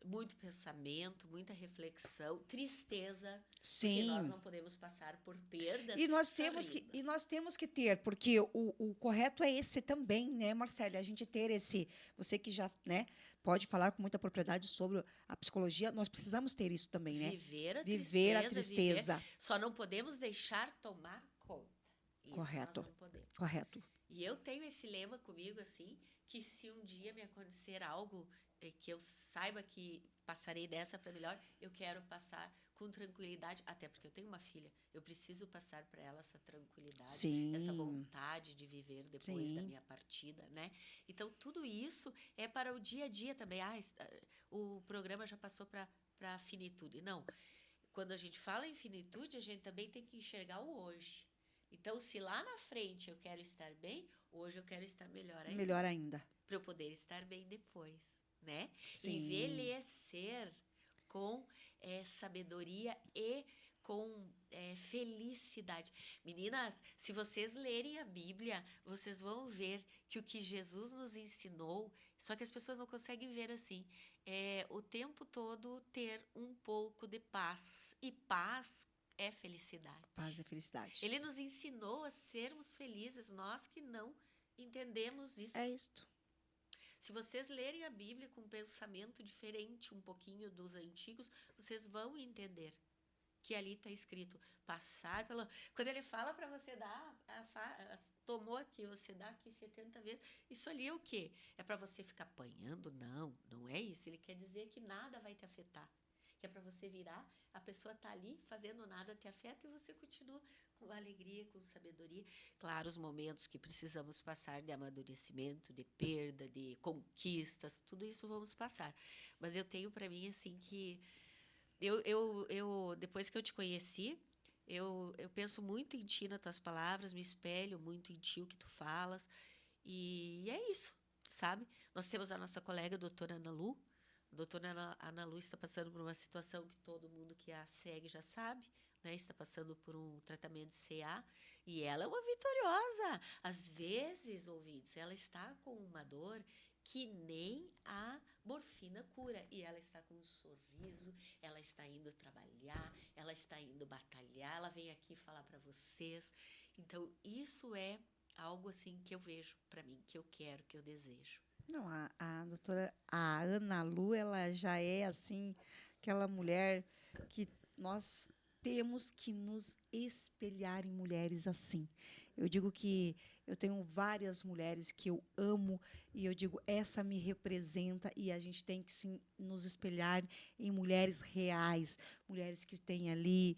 muito pensamento, muita reflexão, tristeza, sim, porque nós não podemos passar por perdas. E nós temos que ter, porque o correto é esse também, né, Marcélia? A gente ter esse... Você que já, né, pode falar com muita propriedade sobre a psicologia, nós precisamos ter isso também, né? Viver a tristeza. Só não podemos deixar tomar conta. Isso correto. Nós não podemos. Correto. E eu tenho esse lema comigo, assim, que se um dia me acontecer algo que eu saiba que passarei dessa para melhor, eu quero passar com tranquilidade, até porque eu tenho uma filha, eu preciso passar para ela essa tranquilidade, sim, essa vontade de viver depois da minha partida, né? Então, tudo isso é para o dia a dia também. O programa já passou para a finitude. Não, quando a gente fala em finitude, a gente também tem que enxergar o hoje. Então, se lá na frente eu quero estar bem, hoje eu quero estar melhor ainda. Melhor ainda. Para eu poder estar bem depois, né? Sim. Envelhecer com sabedoria e com felicidade. Meninas, se vocês lerem a Bíblia, vocês vão ver que o que Jesus nos ensinou, só que as pessoas não conseguem ver assim, o tempo todo ter um pouco de paz. E paz é felicidade. Paz é felicidade. Ele nos ensinou a sermos felizes, nós que não entendemos isso. É isto. Se vocês lerem a Bíblia com um pensamento diferente um pouquinho dos antigos, vocês vão entender que ali está escrito passar pela... Quando ele fala para você dar, tomou aqui, você dá aqui 70 vezes, isso ali é o quê? É para você ficar apanhando? Não, não é isso. Ele quer dizer que nada vai te afetar. Que é para você virar, a pessoa está ali fazendo nada te afeta e você continua com alegria, com sabedoria. Claro, os momentos que precisamos passar de amadurecimento, de perda, de conquistas, tudo isso vamos passar. Mas eu tenho para mim assim que eu depois que eu te conheci, eu penso muito em ti, nas tuas palavras, me espelho muito em ti, o que tu falas. E é isso, sabe? Nós temos a nossa colega, a doutora Ana Lu. A doutora Ana Lu está passando por uma situação que todo mundo que a segue já sabe, né? Está passando por um tratamento de CA e ela é uma vitoriosa. Às vezes, ouvintes, ela está com uma dor que nem a morfina cura. E ela está com um sorriso, ela está indo trabalhar, ela está indo batalhar, ela vem aqui falar para vocês. Então, isso é algo assim que eu vejo para mim, que eu quero, que eu desejo. Não, a doutora, a Ana Lu, ela já é assim, aquela mulher que nós temos que nos espelhar em mulheres assim. Eu digo que eu tenho várias mulheres que eu amo e eu digo, essa me representa e a gente tem que sim nos espelhar em mulheres reais, mulheres que têm ali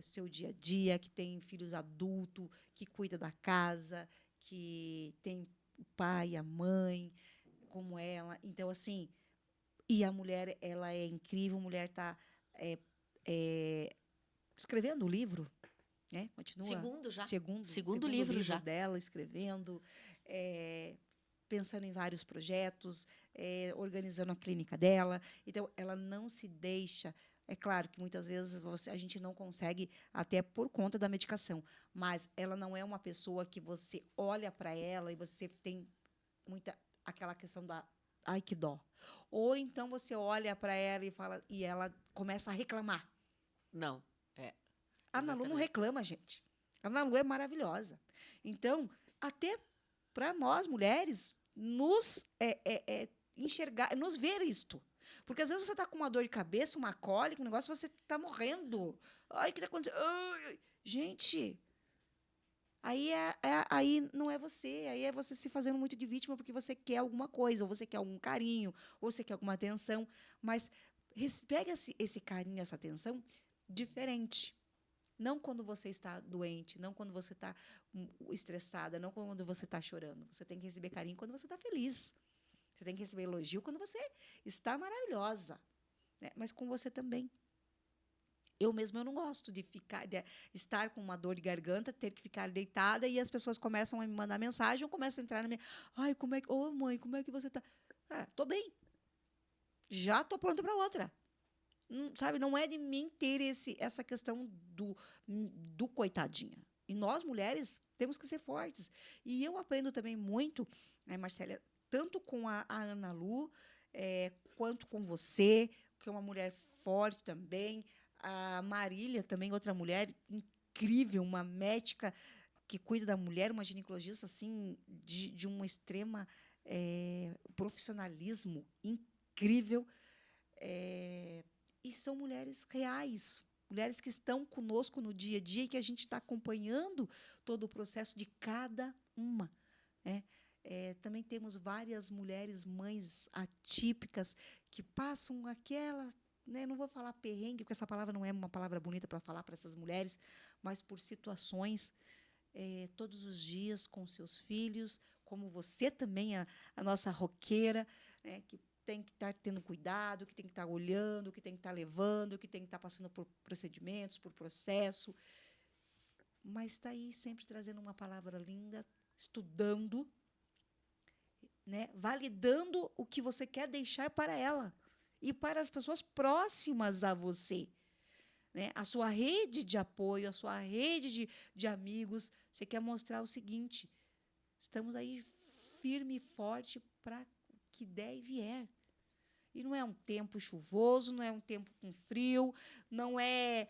seu dia a dia, que têm filhos adultos, que cuida da casa, que tem o pai, a mãe, como ela. Então, assim, e a mulher, ela é incrível, a mulher está escrevendo o livro, né? Continua Segundo já. Segundo segundo livro livro já. dela, escrevendo, pensando em vários projetos, organizando a clínica dela. Então, ela não se deixa. É claro que muitas vezes a gente não consegue, até por conta da medicação, mas ela não é uma pessoa que você olha para ela e você tem muita aquela questão da ai que dó. Ou então você olha para ela e fala e ela começa a reclamar. Não, é, A Ana Lu não exatamente. reclama, gente. A Ana Lu é maravilhosa. Então, até para nós mulheres nos enxergar, nos ver isto. Porque às vezes você está com uma dor de cabeça, uma cólica, um negócio, você está morrendo. Ai, o que está acontecendo? Ai, ai. Gente, aí não é você, aí é você se fazendo muito de vítima porque você quer alguma coisa, ou você quer algum carinho, ou você quer alguma atenção. Mas pega esse carinho, essa atenção diferente. Não quando você está doente, não quando você está estressada, não quando você está chorando. Você tem que receber carinho quando você está feliz. Você tem que receber elogio quando você está maravilhosa. Né? Mas com você também. Eu mesma eu não gosto de estar com uma dor de garganta, ter que ficar deitada e as pessoas começam a me mandar mensagem, eu começo a entrar na minha. Ai, como é que. Ô, mãe, como é que você está? Ah, tô bem. Já tô pronta para outra. Sabe, não é de mim ter essa questão do coitadinha. E nós, mulheres, temos que ser fortes. E eu aprendo também muito, né, Marcélia, tanto com a Ana Lu, quanto com você, que é uma mulher forte também. A Marília, também, outra mulher incrível, uma médica que cuida da mulher, uma ginecologista assim, de um extrema profissionalismo incrível. E são mulheres reais, mulheres que estão conosco no dia a dia e que a gente está acompanhando todo o processo de cada uma. Né? Também temos várias mulheres, mães atípicas, que passam aquela. Né, não vou falar perrengue, porque essa palavra não é uma palavra bonita para falar para essas mulheres, mas por situações todos os dias com seus filhos, como você também, a nossa roqueira, né, que tem que estar tendo cuidado, que tem que estar olhando, que tem que estar levando, que tem que estar passando por procedimentos, por processo. Mas está aí sempre trazendo uma palavra linda, estudando, né, validando o que você quer deixar para ela e para as pessoas próximas a você. Né? A sua rede de apoio, a sua rede de amigos. Você quer mostrar o seguinte: estamos aí firme e forte para o que der e vier. E não é um tempo chuvoso, não é um tempo com frio, não é.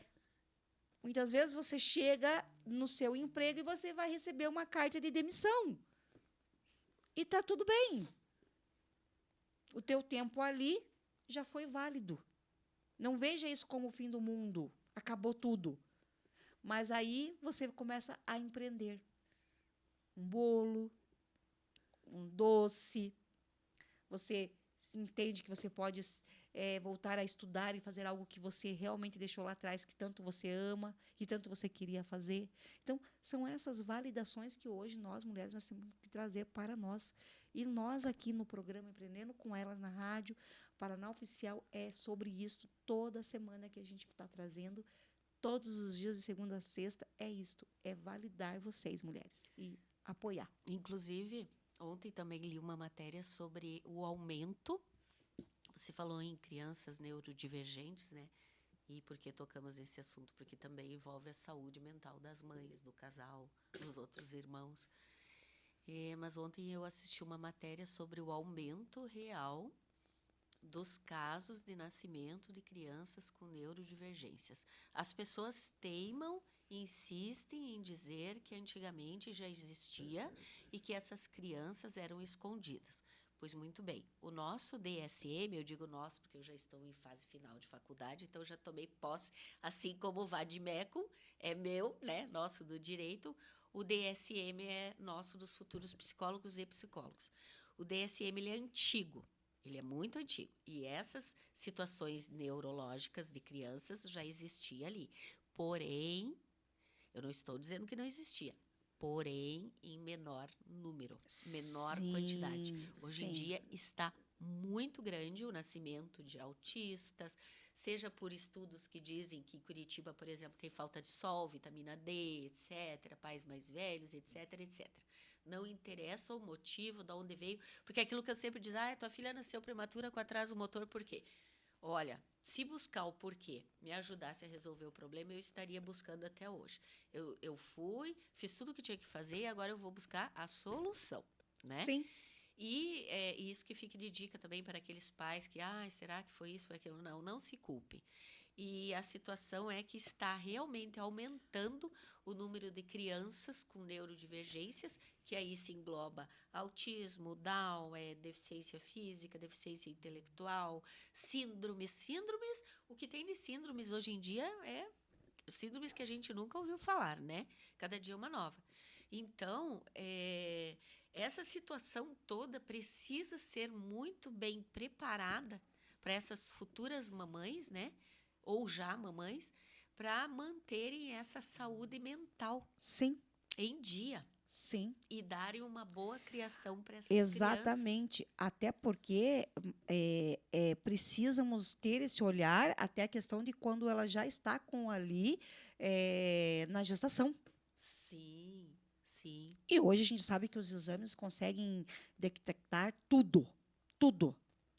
Muitas vezes você chega no seu emprego e você vai receber uma carta de demissão. E está tudo bem. O teu tempo ali já foi válido. Não veja isso como o fim do mundo. Acabou tudo. Mas aí você começa a empreender. Um bolo, um doce. Você entende que você pode voltar a estudar e fazer algo que você realmente deixou lá atrás, que tanto você ama e tanto você queria fazer. Então, são essas validações que hoje nós, mulheres, nós temos que trazer para nós. E nós aqui no programa Empreendendo com Elas na rádio, Paraná Oficial, é sobre isso toda semana que a gente está trazendo. Todos os dias, de segunda a sexta, é isto. É validar vocês, mulheres. E apoiar. Inclusive, ontem também li uma matéria sobre o aumento. Você falou em crianças neurodivergentes, né? E por que tocamos nesse assunto? Porque também envolve a saúde mental das mães, do casal, dos outros irmãos. Mas ontem eu assisti uma matéria sobre o aumento real dos casos de nascimento de crianças com neurodivergências. As pessoas teimam e insistem em dizer que antigamente já existia e que essas crianças eram escondidas. Pois muito bem. O nosso DSM, eu digo nosso porque eu já estou em fase final de faculdade, então já tomei posse, assim como o Vadimeco é meu, né, nosso do direito, o DSM é nosso dos futuros psicólogos e psicólogos. O DSM ele é antigo, ele é muito antigo, e essas situações neurológicas de crianças já existia ali. Porém, eu não estou dizendo que não existia, porém em menor número, menor quantidade. Sim, Hoje em sim. dia está muito grande o nascimento de autistas, seja por estudos que dizem que Curitiba, por exemplo, tem falta de sol, vitamina D, etc., pais mais velhos, etc., etc. Não interessa o motivo, de onde veio, porque é aquilo que eu sempre digo, tua filha nasceu prematura com atraso motor, por quê? Olha, se buscar o porquê me ajudasse a resolver o problema, eu estaria buscando até hoje. Eu fui, fiz tudo o que tinha que fazer e agora eu vou buscar a solução, né? Sim. E é isso que fica de dica também para aqueles pais que, será que foi isso, foi aquilo? Não, não se culpem. E a situação é que está realmente aumentando o número de crianças com neurodivergências, que aí se engloba autismo, Down, deficiência física, deficiência intelectual, síndromes. O que tem de síndromes hoje em dia é síndromes que a gente nunca ouviu falar, né? Cada dia uma nova. Então, essa situação toda precisa ser muito bem preparada para essas futuras mamães, né? Ou já mamães, para manterem essa saúde mental Sim, em dia sim. e darem uma boa criação para essas crianças. Exatamente. Até porque precisamos ter esse olhar até a questão de quando ela já está com ali na gestação. Sim, sim. E hoje a gente sabe que os exames conseguem detectar tudo, tudo.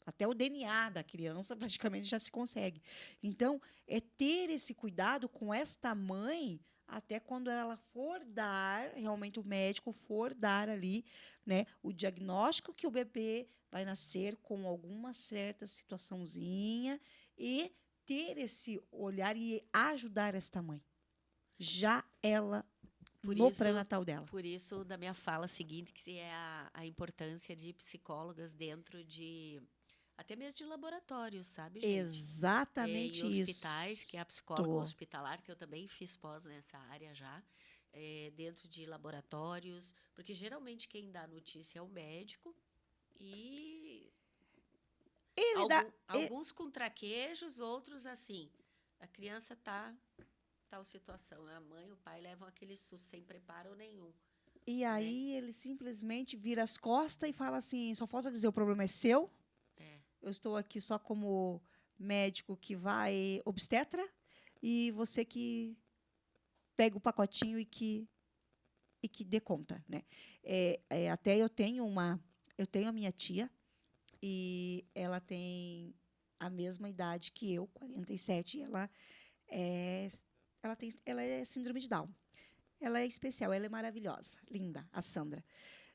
Até o DNA da criança praticamente já se consegue. Então, é ter esse cuidado com esta mãe até quando ela for dar, realmente o médico for dar ali, né, o diagnóstico que o bebê vai nascer com alguma certa situaçãozinha e ter esse olhar e ajudar esta mãe. Já ela Por no isso, pré-natal dela. por isso da minha fala seguinte, que é a importância de psicólogas dentro de até mesmo de laboratórios, sabe, gente? Em Exatamente hospitais, que é isso. a psicóloga hospitalar, que eu também fiz pós nessa área já, dentro de laboratórios, porque geralmente quem dá notícia é o médico e Ele dá. alguns com traquejos, outros assim. A criança tá tal situação, a mãe e o pai levam aquele susto sem preparo nenhum, E né? aí ele simplesmente vira as costas e fala assim: só falta dizer, o problema é seu. É. Eu estou aqui só como médico que vai obstetra e você que pega o pacotinho e que dê conta, né? Até eu tenho a minha tia e ela tem a mesma idade que eu, 47, e é, ela é síndrome de Down. Ela é especial, ela é maravilhosa, linda, a Sandra.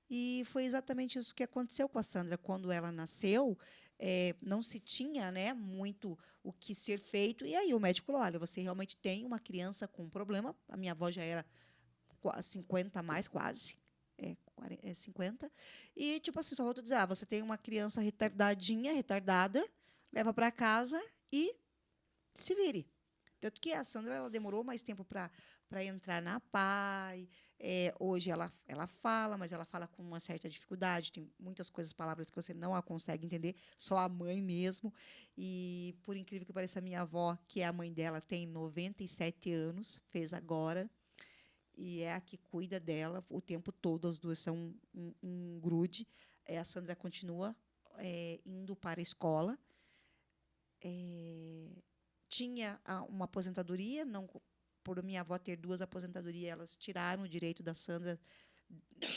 E foi exatamente isso que aconteceu com a Sandra. Quando ela nasceu, não se tinha, né, muito o que ser feito. E aí o médico falou, olha, você realmente tem uma criança com um problema. A minha avó já era 50 a mais, quase. 50. E, tipo assim, só vou dizer, você tem uma criança retardada, leva para casa e se vire. Tanto que a Sandra ela demorou mais tempo para entrar na PAI. Hoje ela fala, mas ela fala com uma certa dificuldade. Tem muitas coisas, palavras que você não a consegue entender, só a mãe mesmo. E, por incrível que pareça, a minha avó, que é a mãe dela, tem 97 anos, fez agora. E é a que cuida dela o tempo todo. As duas são um grude. A Sandra continua indo para a escola. Tinha uma aposentadoria, não, por minha avó ter duas aposentadorias, elas tiraram o direito da Sandra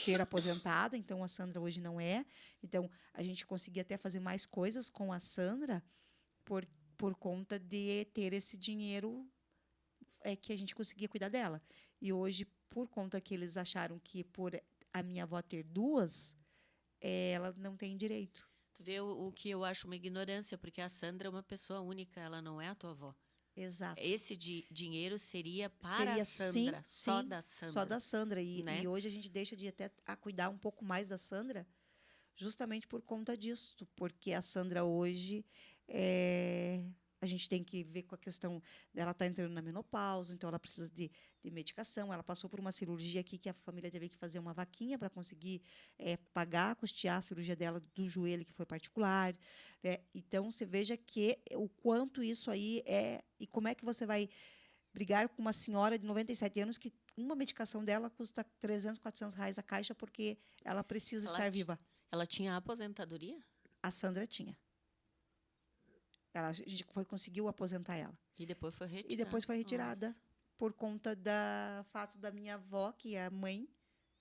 ser aposentada, então a Sandra hoje não é. Então, a gente conseguia até fazer mais coisas com a Sandra por conta de ter esse dinheiro que a gente conseguia cuidar dela. E hoje, por conta que eles acharam que por a minha avó ter duas, ela não tem direito. Tu vê o que eu acho uma ignorância, porque a Sandra é uma pessoa única, ela não é a tua avó. Exato. Esse dinheiro seria para a Seria sim, Sandra, só sim, da só Sandra, da Sandra. E né? hoje a gente deixa de até a cuidar um pouco mais da Sandra, justamente por conta disso, porque a Sandra hoje a gente tem que ver com a questão dela estar entrando na menopausa, então ela precisa de medicação. Ela passou por uma cirurgia aqui que a família teve que fazer uma vaquinha para conseguir pagar, custear a cirurgia dela do joelho, que foi particular. Né? Então, você veja que o quanto isso aí é. E como é que você vai brigar com uma senhora de 97 anos que uma medicação dela custa 300, 400 reais a caixa porque ela precisa estar viva. Ela tinha aposentadoria? A Sandra tinha. A gente conseguiu aposentar ela. E depois foi retirada. E depois foi retirada por conta do fato da minha avó, que é a mãe,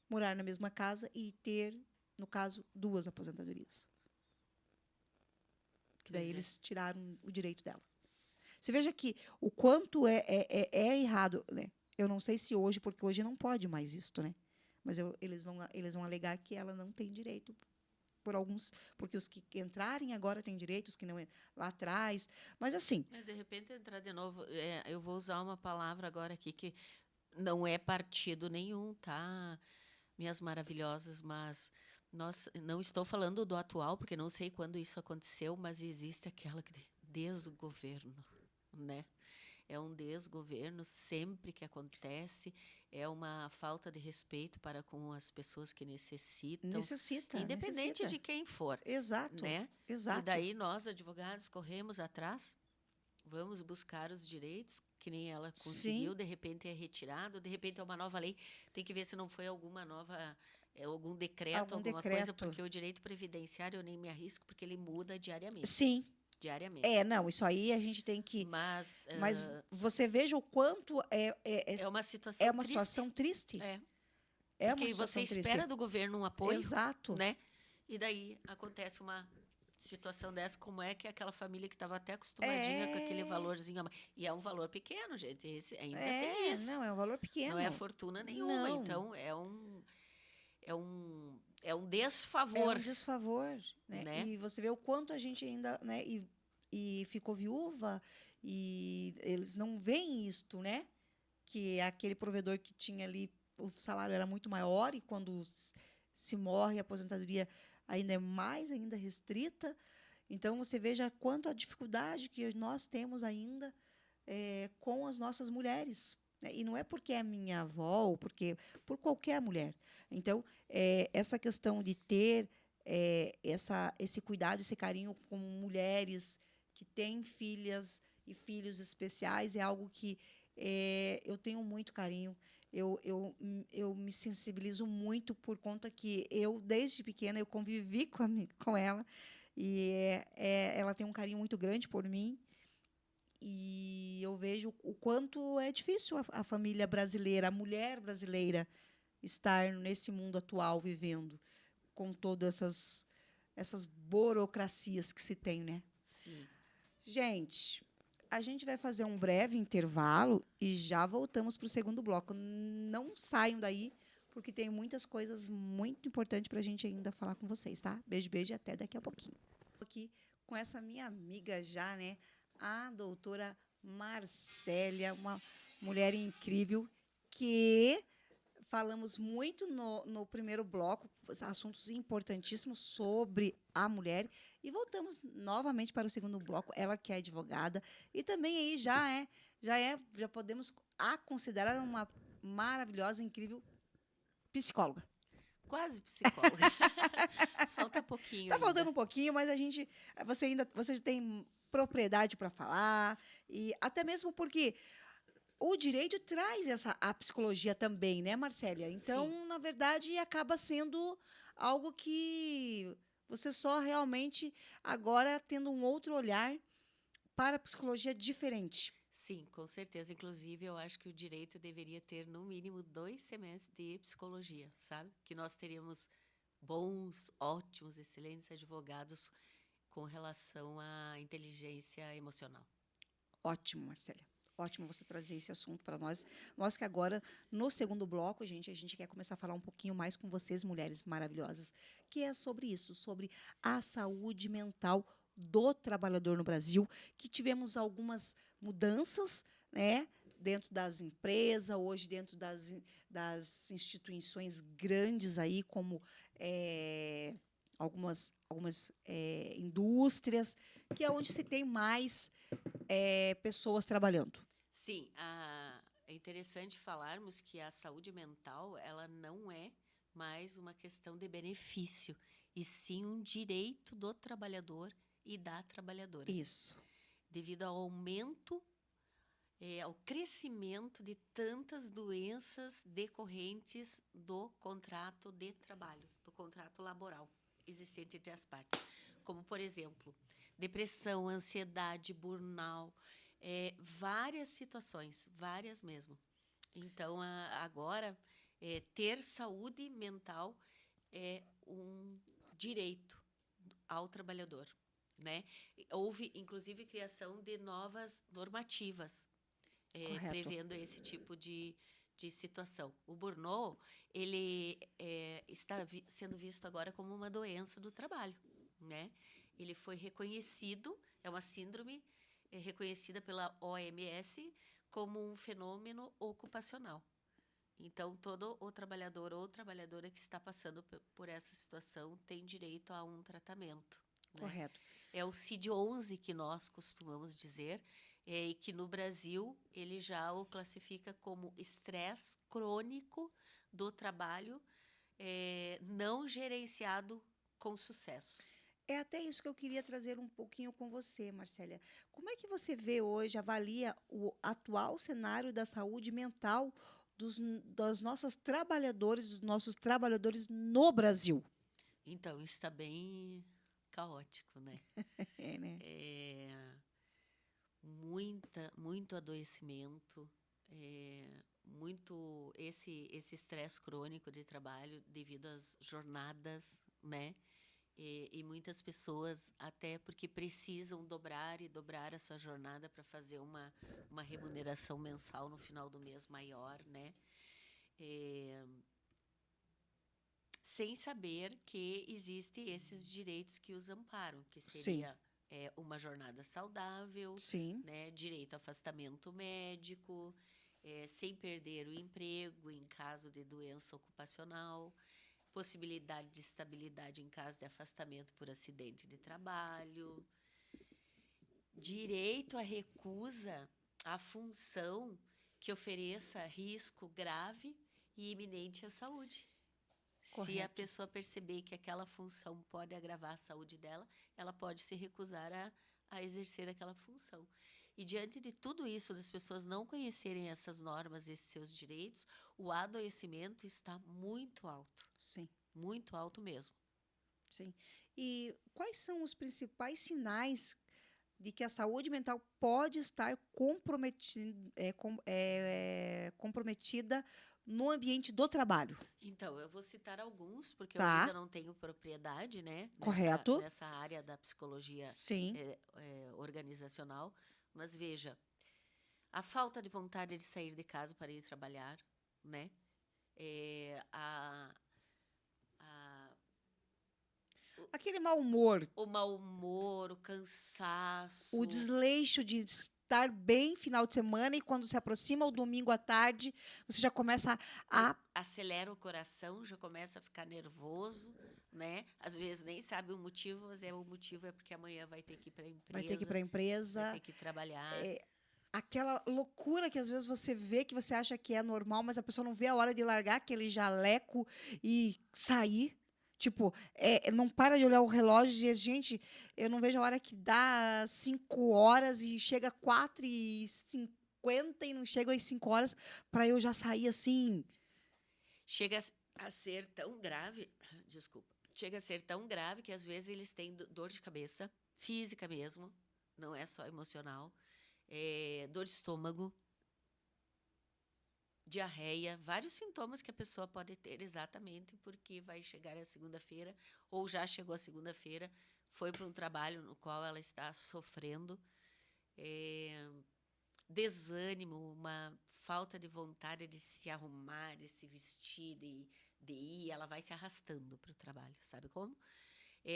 morar na mesma casa e ter, no caso, 2 aposentadorias. Que daí eles tiraram o direito dela. Você veja que o quanto é errado, né? Eu não sei se hoje, porque hoje não pode mais isso, né? Mas eles vão alegar que ela não tem direito por alguns, porque os que entrarem agora têm direito, os que não lá atrás. Mas assim. Mas de repente entrar de novo, eu vou usar uma palavra agora aqui que não é partido nenhum, tá? Minhas maravilhosas, mas não estou falando do atual, porque não sei quando isso aconteceu, mas existe aquela desgoverno, né? É um desgoverno sempre que acontece, é uma falta de respeito para com as pessoas que necessitam. Independente de quem for. Exato. Né? Exato. E daí nós, advogados, corremos atrás, vamos buscar os direitos, que nem ela conseguiu, Sim. De repente é retirado, de repente é uma nova lei, tem que ver se não foi alguma nova, algum decreto, alguma coisa, porque o direito previdenciário eu nem me arrisco, porque ele muda diariamente. Sim. Diariamente. Não, isso aí a gente tem que... Mas você veja o quanto é uma situação triste. Situação triste. Porque você espera do governo um apoio. Exato. Né? E daí acontece uma situação dessa, como é que aquela família que estava até acostumadinha com aquele valorzinho. E é um valor pequeno, gente. Ainda tem isso. Não, é um valor pequeno. Não é fortuna nenhuma. Não. Então, é um desfavor. É um desfavor. Né? E você vê o quanto a gente ainda... Né? E ficou viúva, e eles não veem isto, né? Que aquele provedor que tinha ali, o salário era muito maior, e quando se morre, a aposentadoria ainda é mais ainda restrita. Então, você veja quanto a dificuldade que nós temos ainda com as nossas mulheres. Né? E não é porque é minha avó, ou porque por qualquer mulher. Então, essa questão de ter esse cuidado, esse carinho com mulheres que têm filhas e filhos especiais é algo que eu tenho muito carinho. Eu me sensibilizo muito por conta que eu, desde pequena, eu convivi com ela. E ela tem um carinho muito grande por mim. E eu vejo o quanto é difícil a família brasileira, a mulher brasileira, estar nesse mundo atual vivendo com todas essas burocracias que se tem, né? Sim. Gente, a gente vai fazer um breve intervalo e já voltamos para o segundo bloco. Não saiam daí, porque tem muitas coisas muito importantes para a gente ainda falar com vocês, tá? Beijo, beijo e até daqui a pouquinho. Aqui com essa minha amiga já, né? A doutora Marcélia, uma mulher incrível que... Falamos muito no primeiro bloco, assuntos importantíssimos sobre a mulher. E voltamos novamente para o segundo bloco, ela que é advogada. E também aí já podemos a considerar uma maravilhosa, incrível psicóloga. Quase psicóloga. Falta pouquinho. Está faltando um pouquinho, mas você tem propriedade para falar. E até mesmo porque... O direito traz a psicologia também, né, Marcélia? Então, Sim. Na verdade, acaba sendo algo que você só realmente agora tendo um outro olhar para a psicologia diferente. Sim, com certeza. Inclusive, eu acho que o direito deveria ter, no mínimo, 2 semestres de psicologia, sabe? Que nós teríamos bons, ótimos, excelentes advogados com relação à inteligência emocional. Ótimo, Marcélia. Ótimo você trazer esse assunto para nós. Nós que agora, no segundo bloco, a gente quer começar a falar um pouquinho mais com vocês, mulheres maravilhosas, que é sobre isso, sobre a saúde mental do trabalhador no Brasil, que tivemos algumas mudanças, né, dentro das empresas, hoje dentro das instituições grandes aí, como algumas indústrias, que é onde se tem mais pessoas trabalhando. Sim, é interessante falarmos que a saúde mental, ela não é mais uma questão de benefício, e sim um direito do trabalhador e da trabalhadora, Isso. devido ao aumento, ao crescimento de tantas doenças decorrentes do contrato de trabalho, do contrato laboral existente entre as partes, como, por exemplo, depressão, ansiedade, burnout, várias situações, várias mesmo. Então, agora, ter saúde mental é um direito ao trabalhador, né? Houve, inclusive, criação de novas normativas Correto. prevendo esse tipo de situação. O burnout, ele está sendo visto agora como uma doença do trabalho, né? Ele foi reconhecido, é uma síndrome reconhecida pela OMS como um fenômeno ocupacional. Então, todo o trabalhador ou trabalhadora que está passando por essa situação tem direito a um tratamento, né? Correto. É o CID-11 que nós costumamos dizer, e que no Brasil ele já o classifica como estresse crônico do trabalho não gerenciado com sucesso. É até isso que eu queria trazer um pouquinho com você, Marcélia. Como é que você vê hoje, avalia o atual cenário da saúde mental das nossas trabalhadores, dos nossos trabalhadores no Brasil? Então, isso está bem caótico, né? É, né? Muito adoecimento, muito esse estresse crônico de trabalho devido às jornadas, né? E muitas pessoas, até porque precisam dobrar e dobrar a sua jornada para fazer uma remuneração mensal no final do mês maior, né? Sem saber que existem esses direitos que os amparam, que Sim, seria uma jornada saudável, sim. né? Direito a afastamento médico, sem perder o emprego em caso de doença ocupacional, possibilidade de estabilidade em caso de afastamento por acidente de trabalho, direito à recusa à função que ofereça risco grave e iminente à saúde. Se a Correto. pessoa perceber que aquela função pode agravar a saúde dela, ela pode se recusar a exercer aquela função. E diante de tudo isso, das pessoas não conhecerem essas normas, esses seus direitos, o adoecimento está Sim, muito alto mesmo. sim. E quais são os principais sinais de que a saúde mental pode estar comprometida no ambiente do trabalho? Então, eu vou citar alguns, porque eu Tá? ainda não tenho propriedade, né, Correto? nessa área da psicologia Sim. organizacional. Mas veja, a falta de vontade de sair de casa para ir trabalhar, né? É, a, Aquele mau humor, o mau humor, o o cansaço, desleixo de estar bem final de semana e quando se aproxima o domingo à tarde, você já começa a acelera o coração, já começa a ficar nervoso, né? Às vezes nem sabe o motivo, mas o motivo é porque amanhã vai ter que ir para a vai ter que ir para empresa, a vai ter empresa. que trabalhar. Aquela loucura que às vezes você vê que você acha que é normal, mas a pessoa não vê a hora de largar aquele jaleco e sair. Tipo, não para de olhar o relógio e diz, gente, eu não vejo a hora que dá 5 horas e chega 4h50 e não chega às 5 horas para eu já sair assim. Chega a ser tão grave, desculpa, chega a ser tão grave que às vezes eles têm dor de cabeça, física mesmo, não é só emocional, dor de estômago, diarreia, vários sintomas que a pessoa pode ter exatamente porque vai chegar a segunda-feira ou já chegou a segunda-feira, foi para um trabalho no qual ela está sofrendo, desânimo, uma falta de vontade de se arrumar, de se vestir, de ir, ela vai se arrastando para o trabalho, sabe como?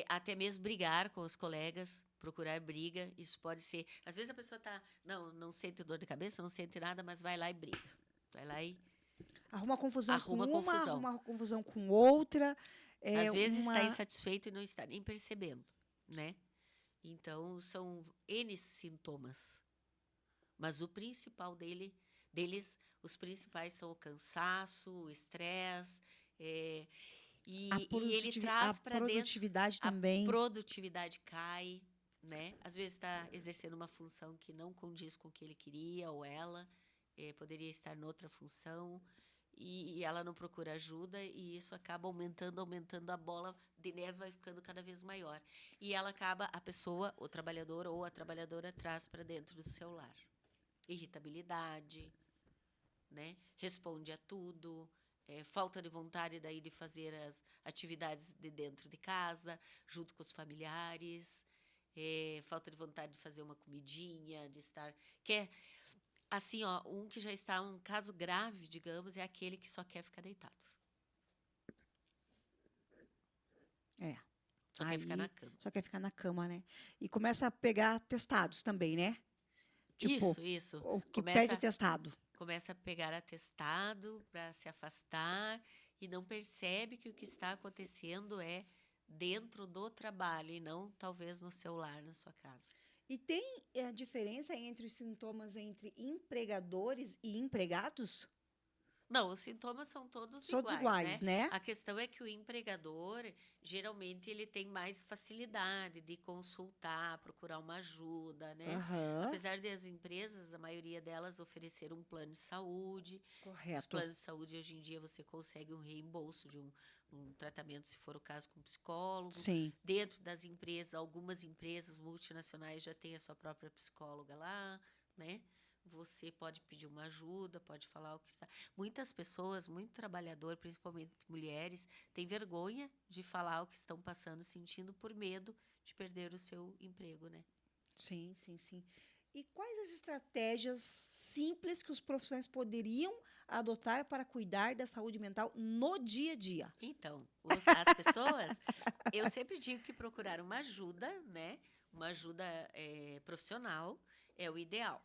Até mesmo brigar com os colegas, procurar briga, isso pode ser... Às vezes a pessoa está, não sente dor de cabeça, não sente nada, mas vai lá e briga. Vai lá e Arruma confusão com arruma uma, confusão. arruma confusão com outra. Às vezes está insatisfeito e não está nem percebendo, né? Então, são N sintomas. Mas o principal deles, os principais são o cansaço, o estresse, e ele A traz para dentro, produtividade a também. produtividade cai, né? Às vezes está exercendo uma função que não condiz com o que ele queria ou ela, poderia estar noutra função, e ela não procura ajuda, e isso acaba aumentando a bola de neve vai ficando cada vez maior. E ela acaba, a pessoa, o trabalhador ou a trabalhadora traz para dentro do seu lar. Irritabilidade, né? Responde a tudo, falta de vontade daí de fazer as atividades de dentro de casa, junto com os familiares, falta de vontade de fazer uma comidinha, de estar... Quer, assim, ó, um que já está um caso grave, digamos, é aquele que só quer ficar deitado. Só quer ficar na cama. Só quer ficar na cama, né? E começa a pegar atestados também, né? Tipo, Isso. o que pede atestado. Começa a pegar atestado para se afastar e não percebe que o que está acontecendo é dentro do trabalho e não talvez no seu lar, na sua casa. E tem a diferença entre os sintomas entre empregadores e empregados? Não, os sintomas são todos iguais, né? A questão é que o empregador, geralmente, ele tem mais facilidade de consultar, procurar uma ajuda, né? Apesar de as empresas, a maioria delas oferecer um plano de saúde. Correto. Os planos de saúde, hoje em dia, você consegue um reembolso de um tratamento, se for o caso, com psicólogo. Sim. Dentro das empresas, algumas empresas multinacionais já têm a sua própria psicóloga lá, né? Você pode pedir uma ajuda, pode falar o que está... Muitas pessoas, muito trabalhador, principalmente mulheres, têm vergonha de falar o que estão passando, sentindo por medo de perder o seu emprego, né? Sim. E quais as estratégias simples que os profissionais poderiam adotar para cuidar da saúde mental no dia a dia? Então, as pessoas, eu sempre digo que procurar uma ajuda, né? Uma ajuda profissional é o ideal.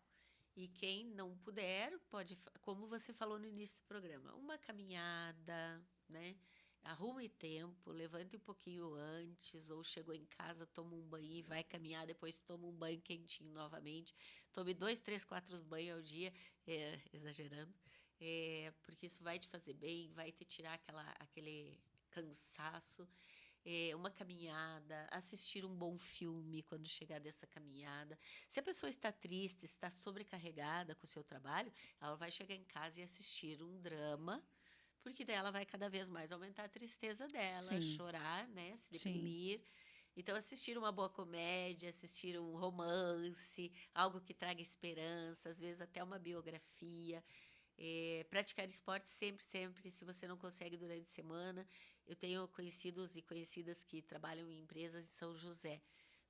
E quem não puder, pode, como você falou no início do programa, uma caminhada, né? Arrume tempo, levante um pouquinho antes, ou chegou em casa, toma um banho e vai caminhar, depois toma um banho quentinho novamente. Tome 2, 3, 4 banhos ao dia, exagerando, porque isso vai te fazer bem, vai te tirar aquele cansaço. Uma caminhada, assistir um bom filme quando chegar dessa caminhada. Se a pessoa está triste, está sobrecarregada com o seu trabalho, ela vai chegar em casa e assistir um drama, porque daí ela vai cada vez mais aumentar a tristeza dela, chorar, né, se deprimir. Então, assistir uma boa comédia, assistir um romance, algo que traga esperança, às vezes até uma biografia. Praticar esporte sempre, se você não consegue durante a semana. Eu tenho conhecidos e conhecidas que trabalham em empresas de São José.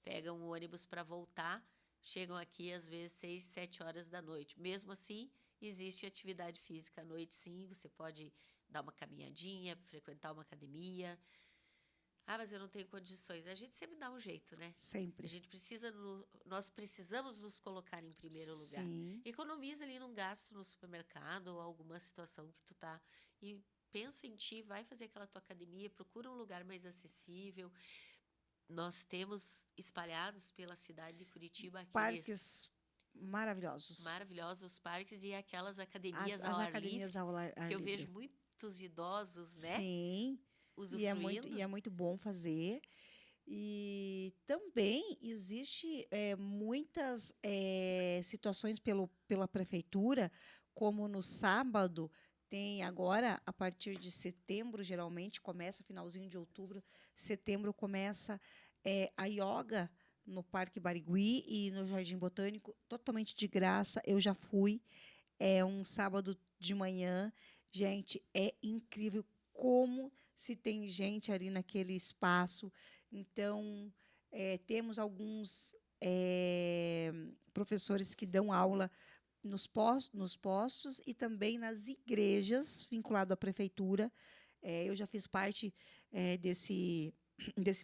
Pegam o ônibus para voltar, chegam aqui às vezes 6, 7 horas da noite. Mesmo assim, existe atividade física à noite, sim. Você pode dar uma caminhadinha, frequentar uma academia. Ah, mas eu não tenho condições. A gente sempre dá um jeito, né? Sempre. A gente nós precisamos nos colocar em primeiro lugar. Economiza ali num gasto no supermercado ou alguma situação que tu tá e pensa em ti, vai fazer aquela tua academia, procura um lugar mais acessível. Nós temos espalhados pela cidade de Curitiba aqueles parques maravilhosos parques e aquelas academias as academias ao ar que eu livre. vejo muitos idosos, né? Sim. Usufruindo. E é muito bom fazer. E também existe muitas situações pela prefeitura, como no sábado, tem agora, a partir de setembro, geralmente, começa finalzinho de outubro, setembro começa a yoga no Parque Barigui e no Jardim Botânico, totalmente de graça. Eu já fui, é um sábado de manhã. Gente, é incrível como se tem gente ali naquele espaço. Então, temos alguns professores que dão aula nos postos e também nas igrejas vinculadas à prefeitura. Eu já fiz parte desse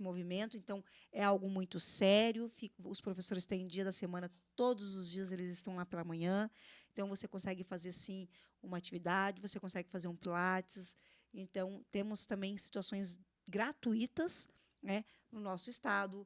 movimento, então é algo muito sério. Os professores têm dia da semana, todos os dias eles estão lá pela manhã, então você consegue fazer sim uma atividade, você consegue fazer um pilates. Então temos também situações gratuitas, né, no nosso estado.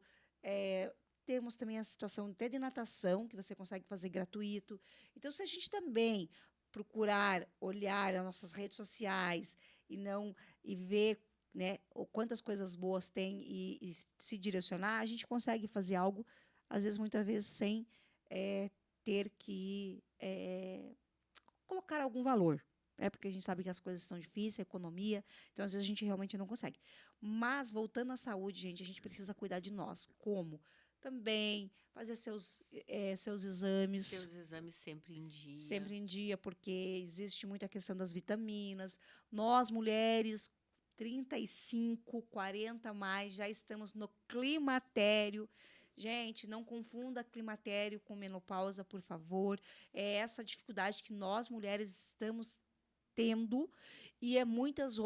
Temos também a situação até de natação, que você consegue fazer gratuito. Então, se a gente também procurar olhar as nossas redes sociais e ver, né, quantas coisas boas tem e se direcionar, a gente consegue fazer algo, às vezes, muitas vezes, sem ter que colocar algum valor. Porque a gente sabe que as coisas são difíceis, a economia, então às vezes a gente realmente não consegue. Mas, voltando à saúde, gente, a gente precisa cuidar de nós. Como? Também fazer seus exames. Seus exames sempre em dia. Sempre em dia, porque existe muita questão das vitaminas. Nós, mulheres, 35, 40 mais, já estamos no climatério. Gente, não confunda climatério com menopausa, por favor. É essa dificuldade que nós, mulheres, estamos tendo, e muitas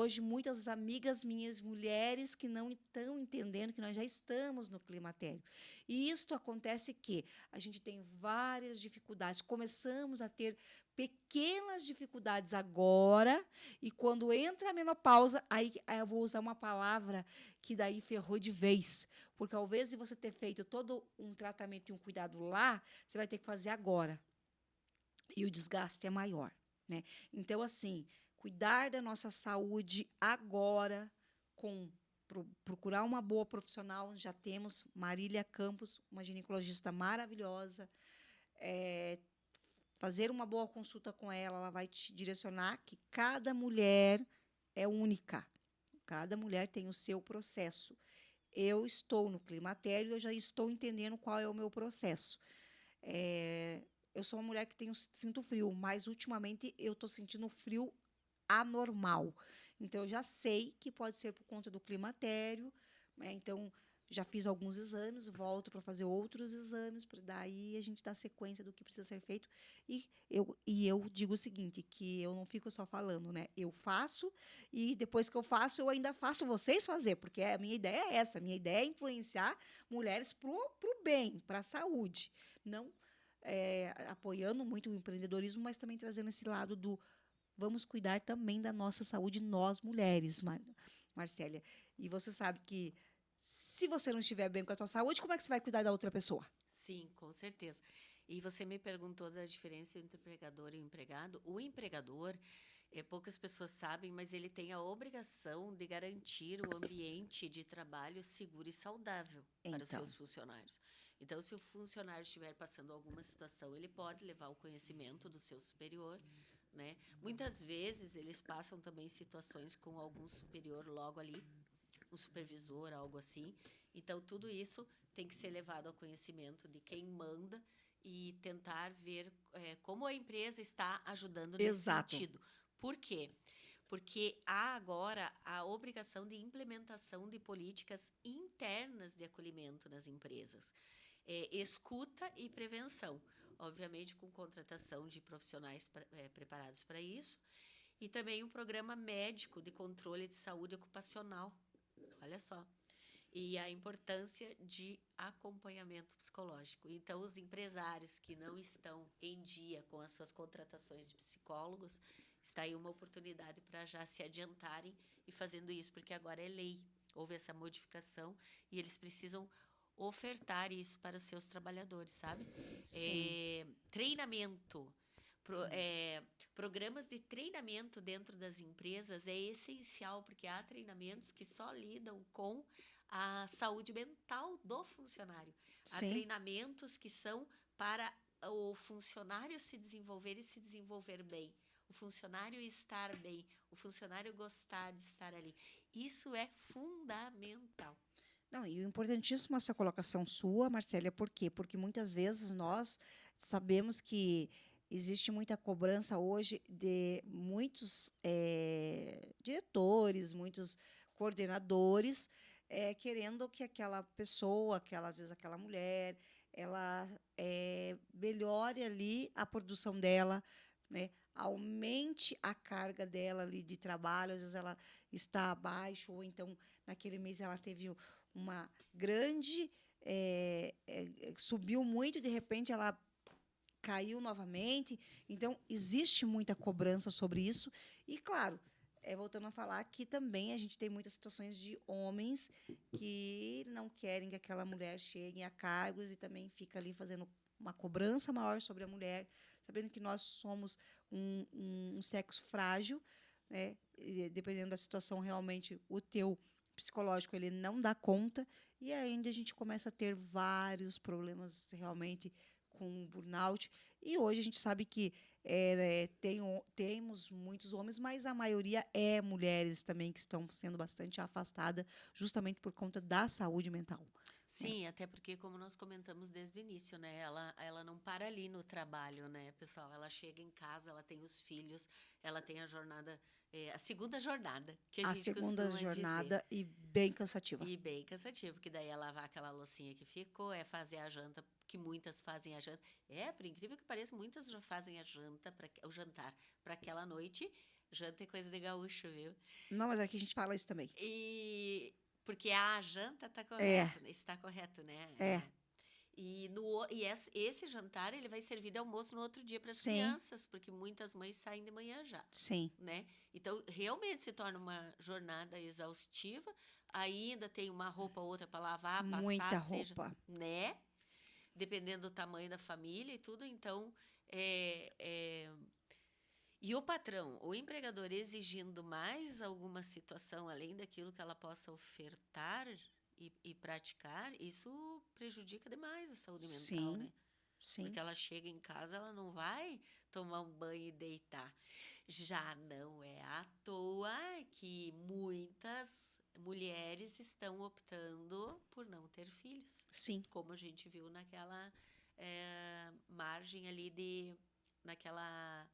amigas minhas, mulheres, que não estão entendendo que nós já estamos no climatério. E isto acontece que a gente tem várias dificuldades, começamos a ter pequenas dificuldades agora, e quando entra a menopausa, aí eu vou usar uma palavra que daí ferrou de vez, porque ao invés de você ter feito todo um tratamento e um cuidado lá, você vai ter que fazer agora. E o desgaste é maior. Né? Então, assim, cuidar da nossa saúde agora, procurar uma boa profissional. Já temos Marília Campos, uma ginecologista maravilhosa. Fazer uma boa consulta com ela, ela vai te direcionar que cada mulher é única. Cada mulher tem o seu processo. Eu estou no climatério, eu já estou entendendo qual é o meu processo. Eu sou uma mulher que sinto frio, mas ultimamente eu estou sentindo frio anormal. Então, eu já sei que pode ser por conta do climatério, né? Então, já fiz alguns exames, volto para fazer outros exames, para daí a gente dar sequência do que precisa ser feito. E eu digo o seguinte, que eu não fico só falando, né? Eu faço, e depois que eu faço, eu ainda faço vocês fazer, porque a minha ideia é essa. A minha ideia é influenciar mulheres para o bem, para a saúde. Não apoiando muito o empreendedorismo, mas também trazendo esse lado do vamos cuidar também da nossa saúde, nós mulheres, Marcélia. E você sabe que se você não estiver bem com a sua saúde, como é que você vai cuidar da outra pessoa? Sim, com certeza. E você me perguntou da diferença entre o empregador e o empregado. O empregador, poucas pessoas sabem, mas ele tem a obrigação de garantir o ambiente de trabalho seguro e saudável para os seus funcionários. Então, se o funcionário estiver passando alguma situação, ele pode levar o conhecimento do seu superior, né? Muitas vezes, eles passam também situações com algum superior logo ali, um supervisor, algo assim. Então, tudo isso tem que ser levado ao conhecimento de quem manda e tentar ver como a empresa está ajudando nesse sentido. Por quê? Porque há agora a obrigação de implementação de políticas internas de acolhimento nas empresas. Escuta e prevenção, obviamente com contratação de profissionais preparados para isso, e também um programa médico de controle de saúde ocupacional. Olha só. E a importância de acompanhamento psicológico. Então, os empresários que não estão em dia com as suas contratações de psicólogos, está aí uma oportunidade para já se adiantarem e fazendo isso, porque agora é lei. Houve essa modificação e eles precisam ofertar isso para os seus trabalhadores, sabe? Treinamento. Programas de treinamento dentro das empresas é essencial, porque há treinamentos que só lidam com a saúde mental do funcionário. Sim. Há treinamentos que são para o funcionário se desenvolver e se desenvolver bem, o funcionário estar bem, o funcionário gostar de estar ali. Isso é fundamental. Não, e o importantíssimo essa colocação sua, Marcélia, por quê? Porque muitas vezes nós sabemos que existe muita cobrança hoje de muitos diretores, muitos coordenadores, querendo que aquela pessoa, às vezes aquela mulher, ela melhore ali a produção dela, né? Aumente a carga dela ali de trabalho, às vezes ela está abaixo, ou então naquele mês ela teve uma grande, subiu muito e de repente ela caiu novamente. Então, existe muita cobrança sobre isso. E, claro, voltando a falar que também a gente tem muitas situações de homens que não querem que aquela mulher chegue a cargos e também fica ali fazendo uma cobrança maior sobre a mulher, sabendo que nós somos um sexo frágil, né? E dependendo da situação, realmente, o teu psicológico ele não dá conta e ainda a gente começa a ter vários problemas realmente com burnout. E hoje a gente sabe que temos muitos homens, mas a maioria é mulheres também que estão sendo bastante afastadas justamente por conta da saúde mental. Sim, até porque, como nós comentamos desde o início, né? Ela não para ali no trabalho, né, pessoal? Ela chega em casa, ela tem os filhos, ela tem a jornada, a segunda jornada, que a A gente segunda costuma dizer. jornada e bem cansativa. E bem cansativo, que daí é lavar aquela loucinha que ficou, é fazer a janta, que muitas fazem a janta. Por incrível que pareça, muitas já fazem a janta, o jantar, para aquela noite. Janta é coisa de gaúcho, viu? Não, mas aqui a gente fala isso também. E porque a janta É, está correto, né? é, Esse jantar ele vai servir de almoço no outro dia para as sim, crianças, porque muitas mães saem de manhã já, sim. né? Então realmente se torna uma jornada exaustiva. Ainda tem uma roupa ou outra para lavar, passar, Muita seja, roupa. né? Dependendo do tamanho da família e tudo. Então, e o patrão, o empregador exigindo mais alguma situação além daquilo que ela possa ofertar e praticar, isso prejudica demais a saúde mental, Sim, né? sim, Porque ela chega em casa, ela não vai tomar um banho e deitar. Já não é à toa que muitas mulheres estão optando por não ter filhos, sim. como a gente viu naquela margem ali naquela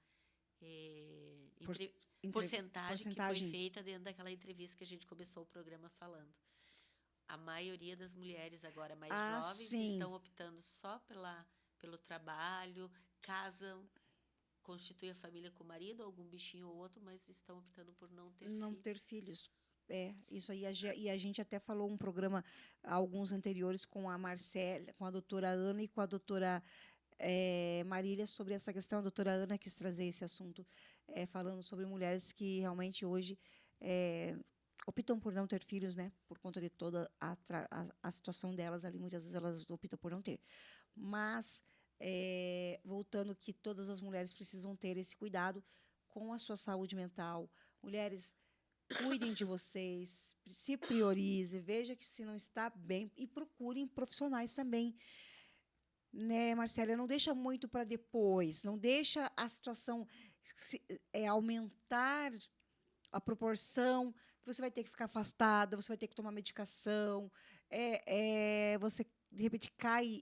Por, entre, porcentagem que foi porcentagem. feita dentro daquela entrevista que a gente começou o programa falando. A maioria das mulheres agora mais Ah, jovens sim. estão optando só pelo trabalho, casam, constituem a família com o marido, algum bichinho ou outro, mas estão optando por não ter Não filho. ter filhos. Isso aí. E a gente até falou um programa, alguns anteriores, com a Marcela, com a doutora Ana e com a doutora Marília, sobre essa questão. A doutora Ana quis trazer esse assunto, falando sobre mulheres que realmente hoje optam por não ter filhos, né? Por conta de toda a situação delas ali. Muitas vezes elas optam por não ter. Mas, voltando que todas as mulheres precisam ter esse cuidado com a sua saúde mental. Mulheres, cuidem de vocês, se priorize, veja que se não está bem e procurem profissionais também, né, Marcela? Não deixa muito para depois, não deixa a situação aumentar a proporção que você vai ter que ficar afastada, você vai ter que tomar medicação, você de repente cai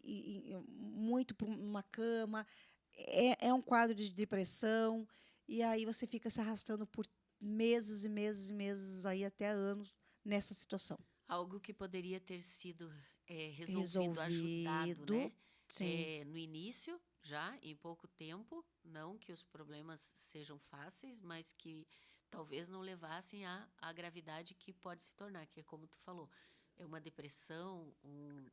muito para uma cama, é um quadro de depressão e aí você fica se arrastando por meses e meses e meses aí até anos nessa situação. Algo que poderia ter sido resolvido, ajudado, Resolvido, né? sim, No início, já, em pouco tempo, não que os problemas sejam fáceis, mas que talvez não levassem à gravidade que pode se tornar, que é como tu falou, é uma depressão,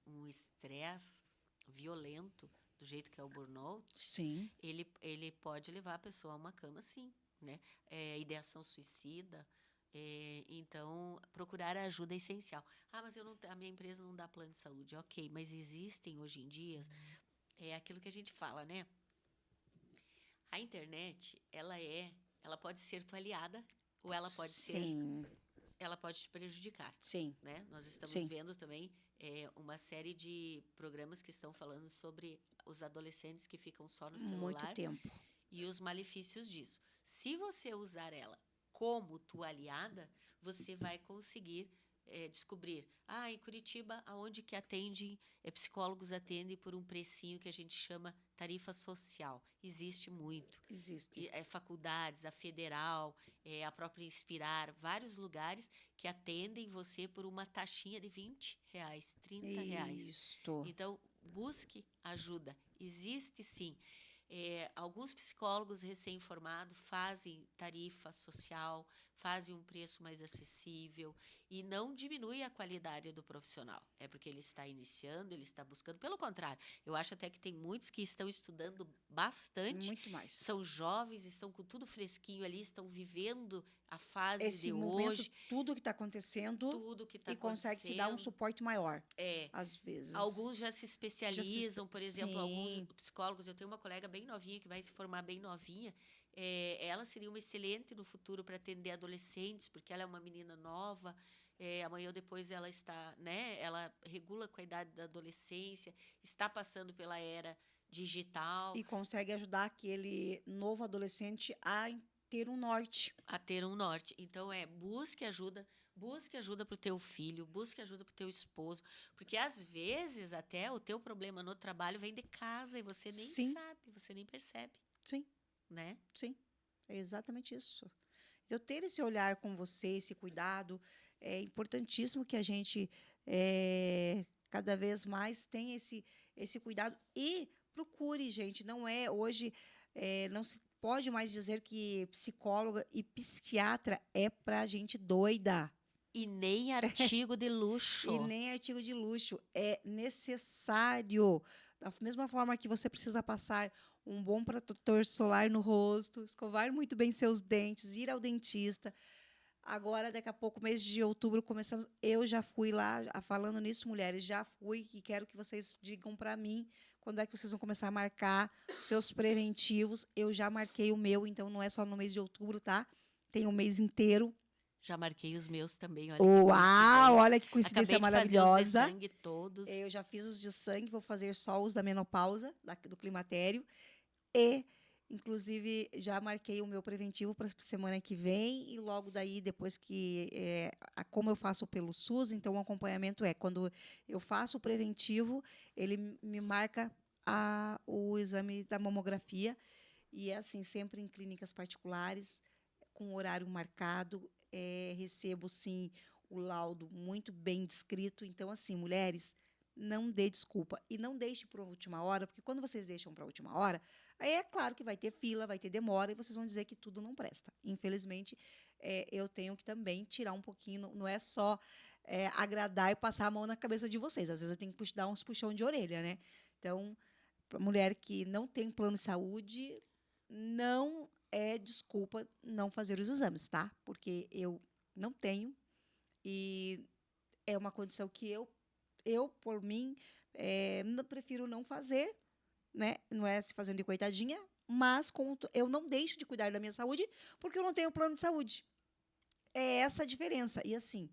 um estresse violento, do jeito que é o burnout, sim, ele pode levar a pessoa a uma cama, sim, né? Ideação suicida, então, procurar a ajuda é essencial. Ah, mas a minha empresa não dá plano de saúde. Ok, mas existem hoje em dia, é aquilo que a gente fala, né? A internet, ela pode ser tua aliada ou sim, ela pode te prejudicar, sim, né? Nós estamos sim, vendo também uma série de programas que estão falando sobre os adolescentes que ficam só no muito celular tempo. e os malefícios disso. Se você usar ela como tua aliada, você vai conseguir descobrir. Em Curitiba, aonde que atendem, psicólogos atendem por um precinho que a gente chama tarifa social. Existe muito. Existe. Faculdades, a Federal, a própria Inspirar, vários lugares que atendem você por uma taxinha de R$ 20, R$ 30. Isto. Então, busque ajuda. Existe sim. Alguns psicólogos recém-formados fazem tarifa social, fazem um preço mais acessível e não diminui a qualidade do profissional. É porque ele está iniciando, ele está buscando. Pelo contrário, eu acho até que tem muitos que estão estudando bastante, Muito mais. são jovens, estão com tudo fresquinho ali, estão vivendo a fase Esse de momento, hoje, tudo que está acontecendo, tudo que está e consegue te dar um acontecendo. suporte maior, É, às vezes. alguns já se especializam, por exemplo, alguns Sim, psicólogos. Eu tenho uma colega bem novinha que vai se formar bem novinha. Ela seria uma excelente no futuro para atender adolescentes, porque ela é uma menina nova. Amanhã ou depois ela está, né? Ela regula com a idade da adolescência, está passando pela era digital, e consegue ajudar aquele novo adolescente a ter um norte. a ter um norte. Então, busque ajuda para o teu filho, busque ajuda para o teu esposo, porque às vezes até o teu problema no trabalho vem de casa e você nem Sim, sabe, você nem percebe, sim, né? sim. É exatamente isso. Então, ter esse olhar com você, esse cuidado, é importantíssimo que a gente cada vez mais tenha esse cuidado e procure, gente. Não é hoje, não se pode mais dizer que psicóloga e psiquiatra é para gente doida. E nem artigo de E luxo. nem artigo de luxo. É necessário. Da mesma forma que você precisa passar um bom protetor solar no rosto, escovar muito bem seus dentes, ir ao dentista. Agora, daqui a pouco, mês de outubro, começamos. Eu já fui lá, falando nisso, mulheres, já fui e quero que vocês digam para mim quando é que vocês vão começar a marcar os seus preventivos. Eu já marquei o meu, então não é só no mês de outubro, tá? Tem um mês inteiro. Já marquei os meus também, olha que Uau, coincidência. olha que coincidência Acabei de fazer os de maravilhosa. sangue todos. Eu já fiz os de sangue, vou fazer só os da menopausa, do climatério. E, inclusive, já marquei o meu preventivo para a semana que vem. E logo daí, depois que. Como eu faço pelo SUS, então o acompanhamento é quando eu faço o preventivo, ele me marca o exame da mamografia. E é assim, sempre em clínicas particulares, com horário marcado. Recebo, sim, o laudo muito bem descrito. Então, assim, mulheres, não dê desculpa. E não deixe para a última hora, porque quando vocês deixam para a última hora, aí é claro que vai ter fila, vai ter demora, e vocês vão dizer que tudo não presta. Infelizmente, eu tenho que também tirar um pouquinho, não é só agradar e passar a mão na cabeça de vocês. Às vezes eu tenho que dar uns puxão de orelha, né? Então, para mulher que não tem plano de saúde, não é desculpa não fazer os exames, tá? Porque eu não tenho e é uma condição que eu por mim, prefiro não fazer, né? Não é se fazendo de coitadinha, mas eu não deixo de cuidar da minha saúde porque eu não tenho plano de saúde. É essa a diferença. E assim,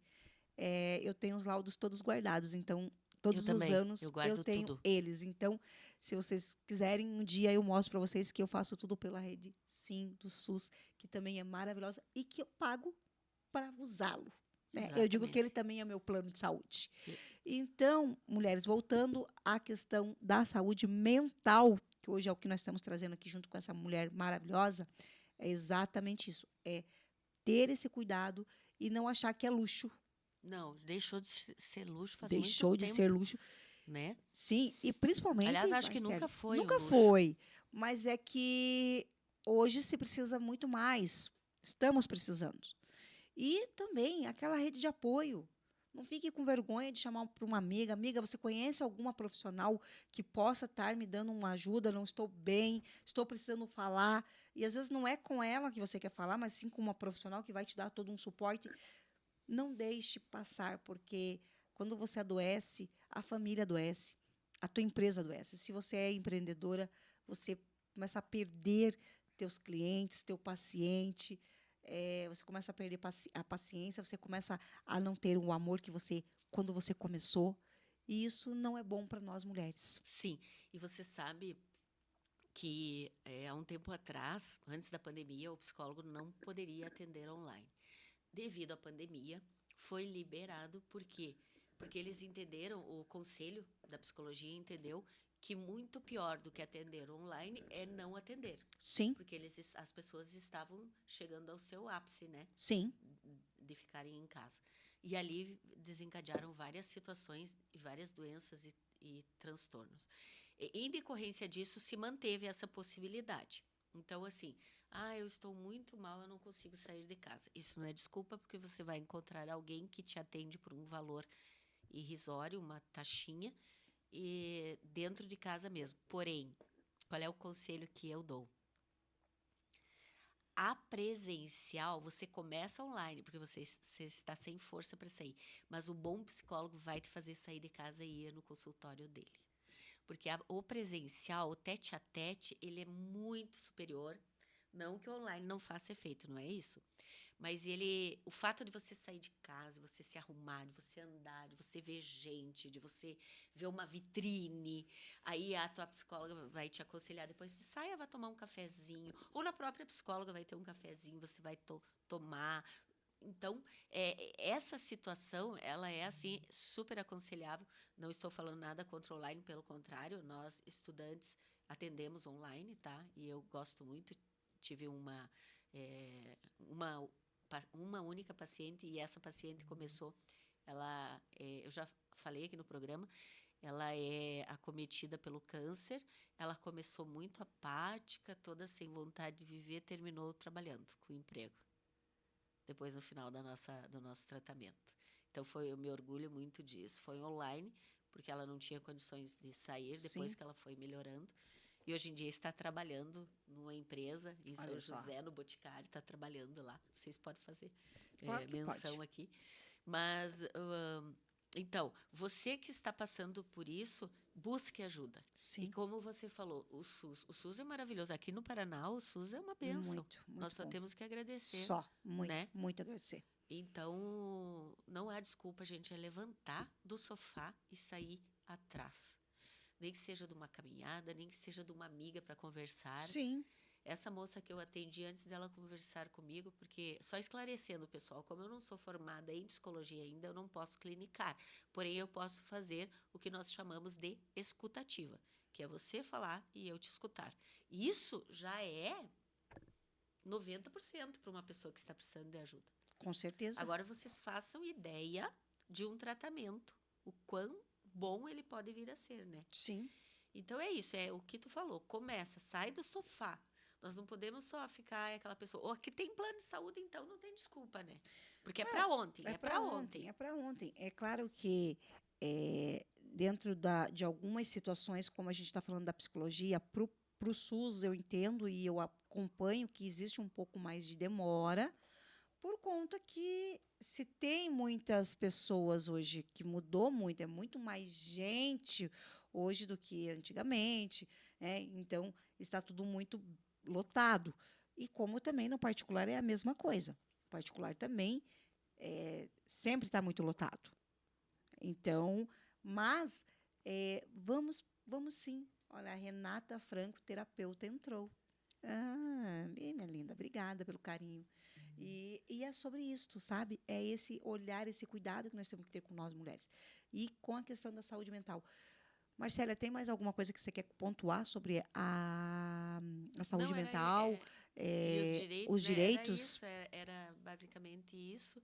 eu tenho os laudos todos guardados, então Eu todos os também, eu anos eu guardo tenho tudo. eles. Então, se vocês quiserem, um dia eu mostro para vocês que eu faço tudo pela rede, sim, do SUS, que também é maravilhosa e que eu pago para usá-lo. Né? Eu digo que ele Exatamente. também é meu plano de saúde. E- Então, mulheres, voltando à questão da saúde mental, que hoje é o que nós estamos trazendo aqui junto com essa mulher maravilhosa, é exatamente isso. É ter esse cuidado e não achar que é luxo. Não, deixou de ser luxo faz muito Deixou de ser tempo, luxo. né? Sim, e Aliás, principalmente, acho que nunca Marcele, foi um nunca luxo. foi, mas é que hoje se precisa muito mais. Estamos precisando. E também aquela rede de apoio. Não fique com vergonha de chamar para uma amiga. Amiga, você conhece alguma profissional que possa estar me dando uma ajuda? Não estou bem, estou precisando falar. E às vezes não é com ela que você quer falar, mas sim com uma profissional que vai te dar todo um suporte. Não deixe passar, porque quando você adoece, a família adoece, a tua empresa adoece. Se você é empreendedora, você começa a perder teus clientes, teu paciente, você começa a perder a paciência, você começa a não ter o amor que você, quando você começou. E isso não é bom para nós mulheres. Sim, e você sabe que há um tempo atrás, antes da pandemia, o psicólogo não poderia atender online. Devido à pandemia, foi liberado, por quê? Porque eles entenderam, o conselho da psicologia entendeu que muito pior do que atender online é não atender. Sim, Porque as pessoas estavam chegando ao seu ápice, né? sim, De ficarem em casa. E ali desencadearam várias situações e várias doenças e transtornos. Em decorrência disso, se manteve essa possibilidade. Então, assim, eu estou muito mal, eu não consigo sair de casa. Isso não é desculpa, porque você vai encontrar alguém que te atende por um valor irrisório, uma taxinha, e dentro de casa mesmo. Porém, qual é o conselho que eu dou? A presencial, você começa online, porque você está sem força para sair. Mas o bom psicólogo vai te fazer sair de casa e ir no consultório dele. Porque o presencial, o tete a tete, ele é muito superior. Não que o online não faça efeito, não é isso? Mas o fato de você sair de casa, você se arrumar, de você andar, de você ver gente, de você ver uma vitrine, aí a tua psicóloga vai te aconselhar depois, saia, vai tomar um cafezinho, ou na própria psicóloga vai ter um cafezinho, você vai tomar. Então, essa situação, ela é, assim, super aconselhável. Não estou falando nada contra o online, pelo contrário, nós, estudantes, atendemos online, tá? E eu gosto muito, tive uma única paciente, e essa paciente começou, eu já falei aqui no programa, ela é acometida pelo câncer, ela começou muito apática, toda sem vontade de viver, terminou trabalhando com emprego, depois no final do nosso tratamento. Então, eu me orgulho muito disso. Foi online, porque ela não tinha condições de sair, depois Sim. que ela foi melhorando. E hoje em dia está trabalhando numa empresa em São Olha só. José, no Boticário, está trabalhando lá. Vocês podem fazer Claro que menção pode. aqui. Mas, então, você que está passando por isso, busque ajuda. E Sim. como você falou, o SUS é maravilhoso. Aqui no Paraná, o SUS é uma bênção. Muito, Nós muito só bom. temos que agradecer, Só, muito, né? muito agradecer. Então, não há desculpa, gente, é levantar do sofá e sair atrás. Nem que seja de uma caminhada, nem que seja de uma amiga para conversar. Sim. Essa moça que eu atendi antes dela conversar comigo, porque, só esclarecendo, pessoal, como eu não sou formada em psicologia ainda, eu não posso clinicar. Porém, eu posso fazer o que nós chamamos de escutativa, que é você falar e eu te escutar. Isso já é 90% para uma pessoa que está precisando de ajuda. Com certeza. Agora vocês façam ideia de um tratamento, o quão bom ele pode vir a ser, né? Sim. Então é isso, é o que tu falou, começa, sai do sofá. Nós não podemos só ficar aquela pessoa, ou que tem plano de saúde, então não tem desculpa, né? Porque é para ontem, é para ontem. É para ontem. É claro que dentro de algumas situações, como a gente está falando da psicologia, para o SUS eu entendo e eu acompanho que existe um pouco mais de demora, por conta que se tem muitas pessoas hoje, que mudou muito, é muito mais gente hoje do que antigamente, né? Então está tudo muito lotado. E como também no particular é a mesma coisa. O particular também sempre está muito lotado. Então, mas vamos sim. Olha, a Renata Franco, terapeuta, entrou. Minha linda, obrigada pelo carinho. E é sobre isso, sabe? É esse olhar, esse cuidado que nós temos que ter com nós mulheres. E com a questão da saúde mental. Marcela, tem mais alguma coisa que você quer pontuar sobre a saúde Não, mental? e os direitos, Os né? Era direitos? isso, era basicamente isso,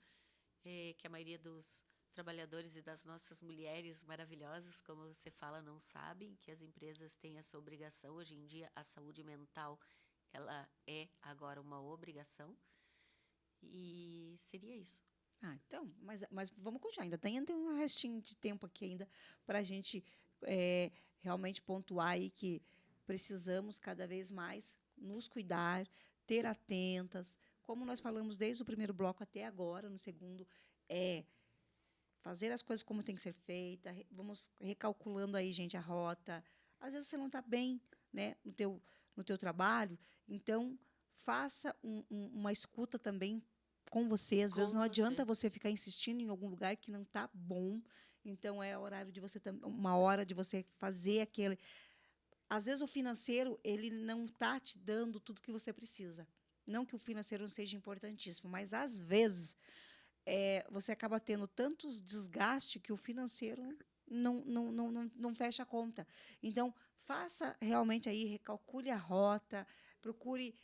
que a maioria dos trabalhadores e das nossas mulheres maravilhosas, como você fala, não sabem, que as empresas têm essa obrigação. Hoje em dia, a saúde mental, ela é agora uma obrigação. E seria isso. Então, mas vamos continuar. Ainda tem um restinho de tempo aqui ainda para a gente realmente pontuar aí que precisamos cada vez mais nos cuidar, ter atentas. Como nós falamos desde o primeiro bloco até agora, no segundo, fazer as coisas como tem que ser feita. Vamos recalculando aí, gente, a rota. Às vezes você não está bem, né, no teu trabalho, então faça uma escuta também com você. Às vezes Com não adianta você. você ficar insistindo em algum lugar que não está bom. Então é horário de você uma hora de você fazer aquele. Às vezes o financeiro ele não está te dando tudo que você precisa. Não que o financeiro não seja importantíssimo, mas às vezes você acaba tendo tantos desgastes que o financeiro não fecha a conta. Então, faça realmente aí, recalcule a rota, procure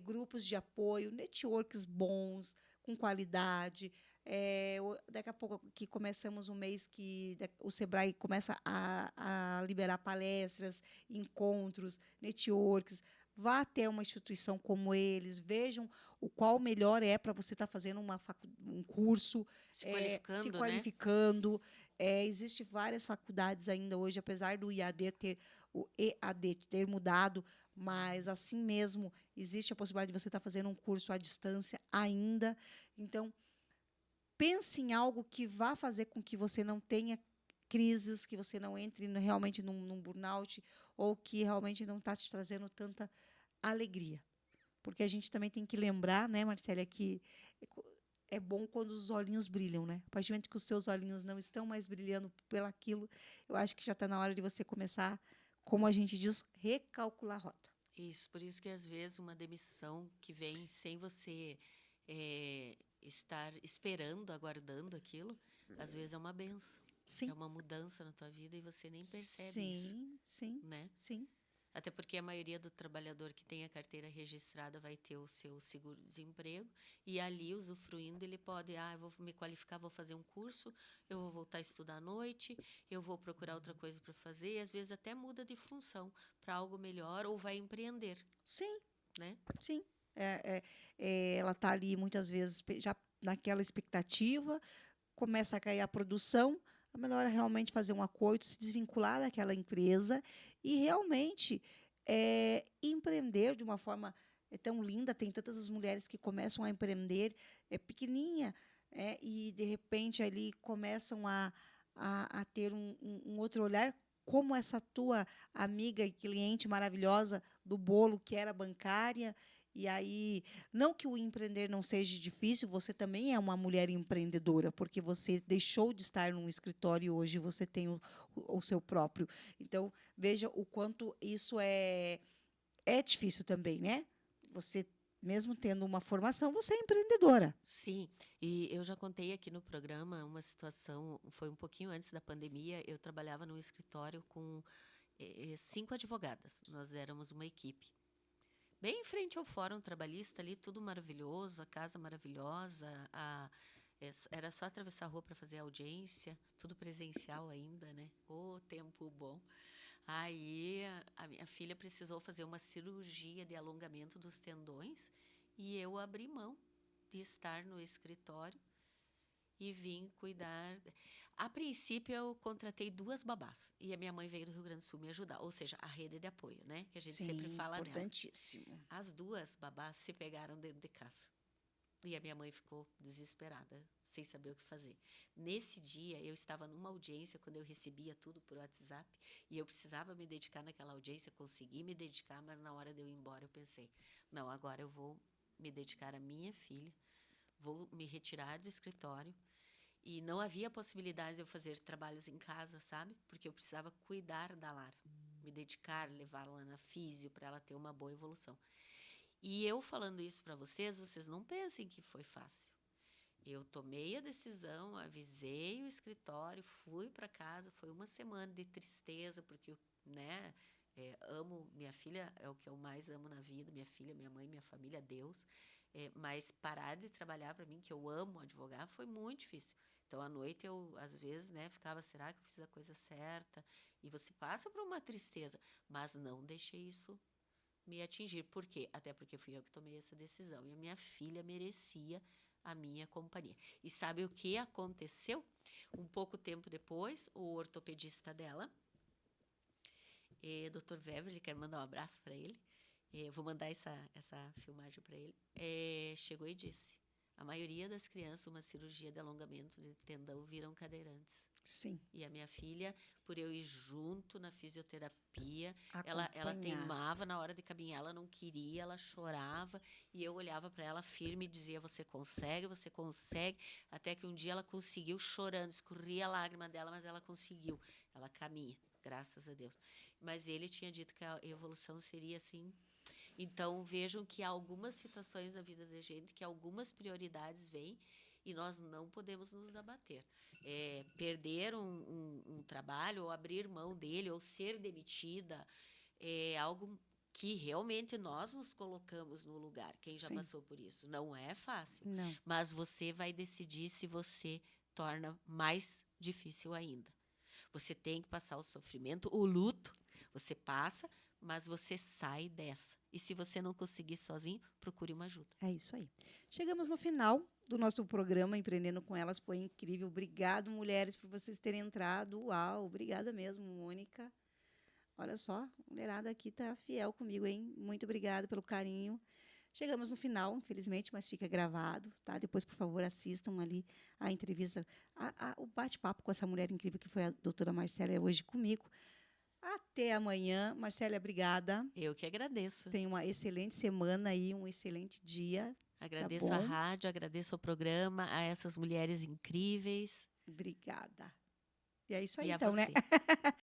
grupos de apoio, networks bons, com qualidade, Daqui a pouco que começamos um mês que o Sebrae começa a liberar palestras, encontros, networks. Vá até uma instituição como eles, vejam o qual melhor é para você estar fazendo um curso, Se se qualificando, né? qualificando. Existe várias faculdades ainda hoje, apesar do o EAD ter mudado, mas assim mesmo existe a possibilidade de você estar fazendo um curso à distância ainda. Então, pense em algo que vá fazer com que você não tenha crises, que você não entre realmente num burnout, ou que realmente não está te trazendo tanta alegria. Porque a gente também tem que lembrar, né, Marcélia, que é bom quando os olhinhos brilham, né? A partir do momento que os teus olhinhos não estão mais brilhando pelaquilo, eu acho que já está na hora de você começar, como a gente diz, recalcular a rota. Isso, por isso que às vezes uma demissão que vem sem você estar esperando, aguardando aquilo, às vezes é uma benção. É Sim, uma mudança na tua vida e você nem percebe isso, sim, sim, né? sim. Até porque a maioria do trabalhador que tem a carteira registrada vai ter o seu seguro-desemprego e ali, usufruindo, ele pode, eu vou me qualificar, vou fazer um curso, eu vou voltar a estudar à noite, eu vou procurar outra coisa para fazer e às vezes até muda de função para algo melhor ou vai empreender, Sim, né? sim. Ela está ali muitas vezes já naquela expectativa, começa a cair a produção, é melhor realmente fazer um acordo, se desvincular daquela empresa e realmente empreender de uma forma tão linda. Tem tantas as mulheres que começam a empreender pequenininha, e de repente ali começam a ter um outro olhar, como essa tua amiga e cliente maravilhosa do bolo, que era bancária. E aí, não que o empreender não seja difícil, você também é uma mulher empreendedora, porque você deixou de estar num escritório e hoje você tem o seu próprio. Então, veja o quanto isso é difícil também, né? Você, mesmo tendo uma formação, você é empreendedora. Sim, e eu já contei aqui no programa uma situação, foi um pouquinho antes da pandemia, eu trabalhava num escritório com 5 advogadas, nós éramos uma equipe. Bem em frente ao Fórum Trabalhista ali, tudo maravilhoso, a casa maravilhosa, era só atravessar a rua para fazer audiência, tudo presencial ainda, né? Ô, tempo bom. Aí a minha filha precisou fazer uma cirurgia de alongamento dos tendões e eu abri mão de estar no escritório e vim cuidar. A princípio, eu contratei 2 babás e a minha mãe veio do Rio Grande do Sul me ajudar, ou seja, a rede de apoio, né? Que a gente sempre Sim, fala nela. importantíssimo. As 2 babás se pegaram dentro de casa e a minha mãe ficou desesperada, sem saber o que fazer. Nesse dia, eu estava numa audiência, quando eu recebia tudo por WhatsApp, e eu precisava me dedicar naquela audiência, consegui me dedicar, mas na hora de eu ir embora, eu pensei, não, agora eu vou me dedicar à minha filha, vou me retirar do escritório, e não havia possibilidade de eu fazer trabalhos em casa, sabe? Porque eu precisava cuidar da Lara, me dedicar, levá-la na físio para ela ter uma boa evolução. E eu falando isso para vocês, vocês não pensem que foi fácil. Eu tomei a decisão, avisei o escritório, fui para casa, foi uma semana de tristeza, porque, né, amo, minha filha é o que eu mais amo na vida, minha filha, minha mãe, minha família, Deus. Mas parar de trabalhar para mim, que eu amo advogar, foi muito difícil. Então, à noite, eu, às vezes, né, ficava, será que eu fiz a coisa certa? E você passa por uma tristeza, mas não deixei isso me atingir. Por quê? Até porque fui eu que tomei essa decisão. E a minha filha merecia a minha companhia. E sabe o que aconteceu? Um pouco tempo depois, o ortopedista dela, Dr. Beverly, quero mandar um abraço para ele, vou mandar essa filmagem para ele, chegou e disse, a maioria das crianças, uma cirurgia de alongamento de tendão, viram cadeirantes. Sim. E a minha filha, por eu ir junto na fisioterapia, ela Acompanhar. teimava na hora de caminhar, ela não queria, ela chorava, e eu olhava para ela firme e dizia, você consegue, até que um dia ela conseguiu, chorando, escorria a lágrima dela, mas ela conseguiu, ela caminha, graças a Deus. Mas ele tinha dito que a evolução seria assim. Então, vejam que há algumas situações na vida da gente, que algumas prioridades vêm e nós não podemos nos abater. Perder um trabalho, ou abrir mão dele, ou ser demitida, é algo que realmente nós nos colocamos no lugar, quem já Sim. passou por isso. Não é fácil, Não. mas você vai decidir se você torna mais difícil ainda. Você tem que passar o sofrimento, o luto, você passa, mas você sai dessa. E se você não conseguir sozinho, procure uma ajuda. É isso aí. Chegamos no final do nosso programa Empreendendo com Elas. Foi incrível. Obrigado, mulheres, por vocês terem entrado. Uau, obrigada mesmo, Mônica. Olha só, a mulherada aqui tá fiel comigo, hein? Muito obrigada pelo carinho. Chegamos no final, infelizmente, mas fica gravado, tá? Depois, por favor, assistam ali a entrevista, o bate-papo com essa mulher incrível que foi a doutora Marcélia hoje comigo. Até amanhã. Marcélia, obrigada. Eu que agradeço. Tenha uma excelente semana aí, um excelente dia. Agradeço a bom? rádio, agradeço ao programa, a essas mulheres incríveis Obrigada. E é isso aí, e a então, né? você.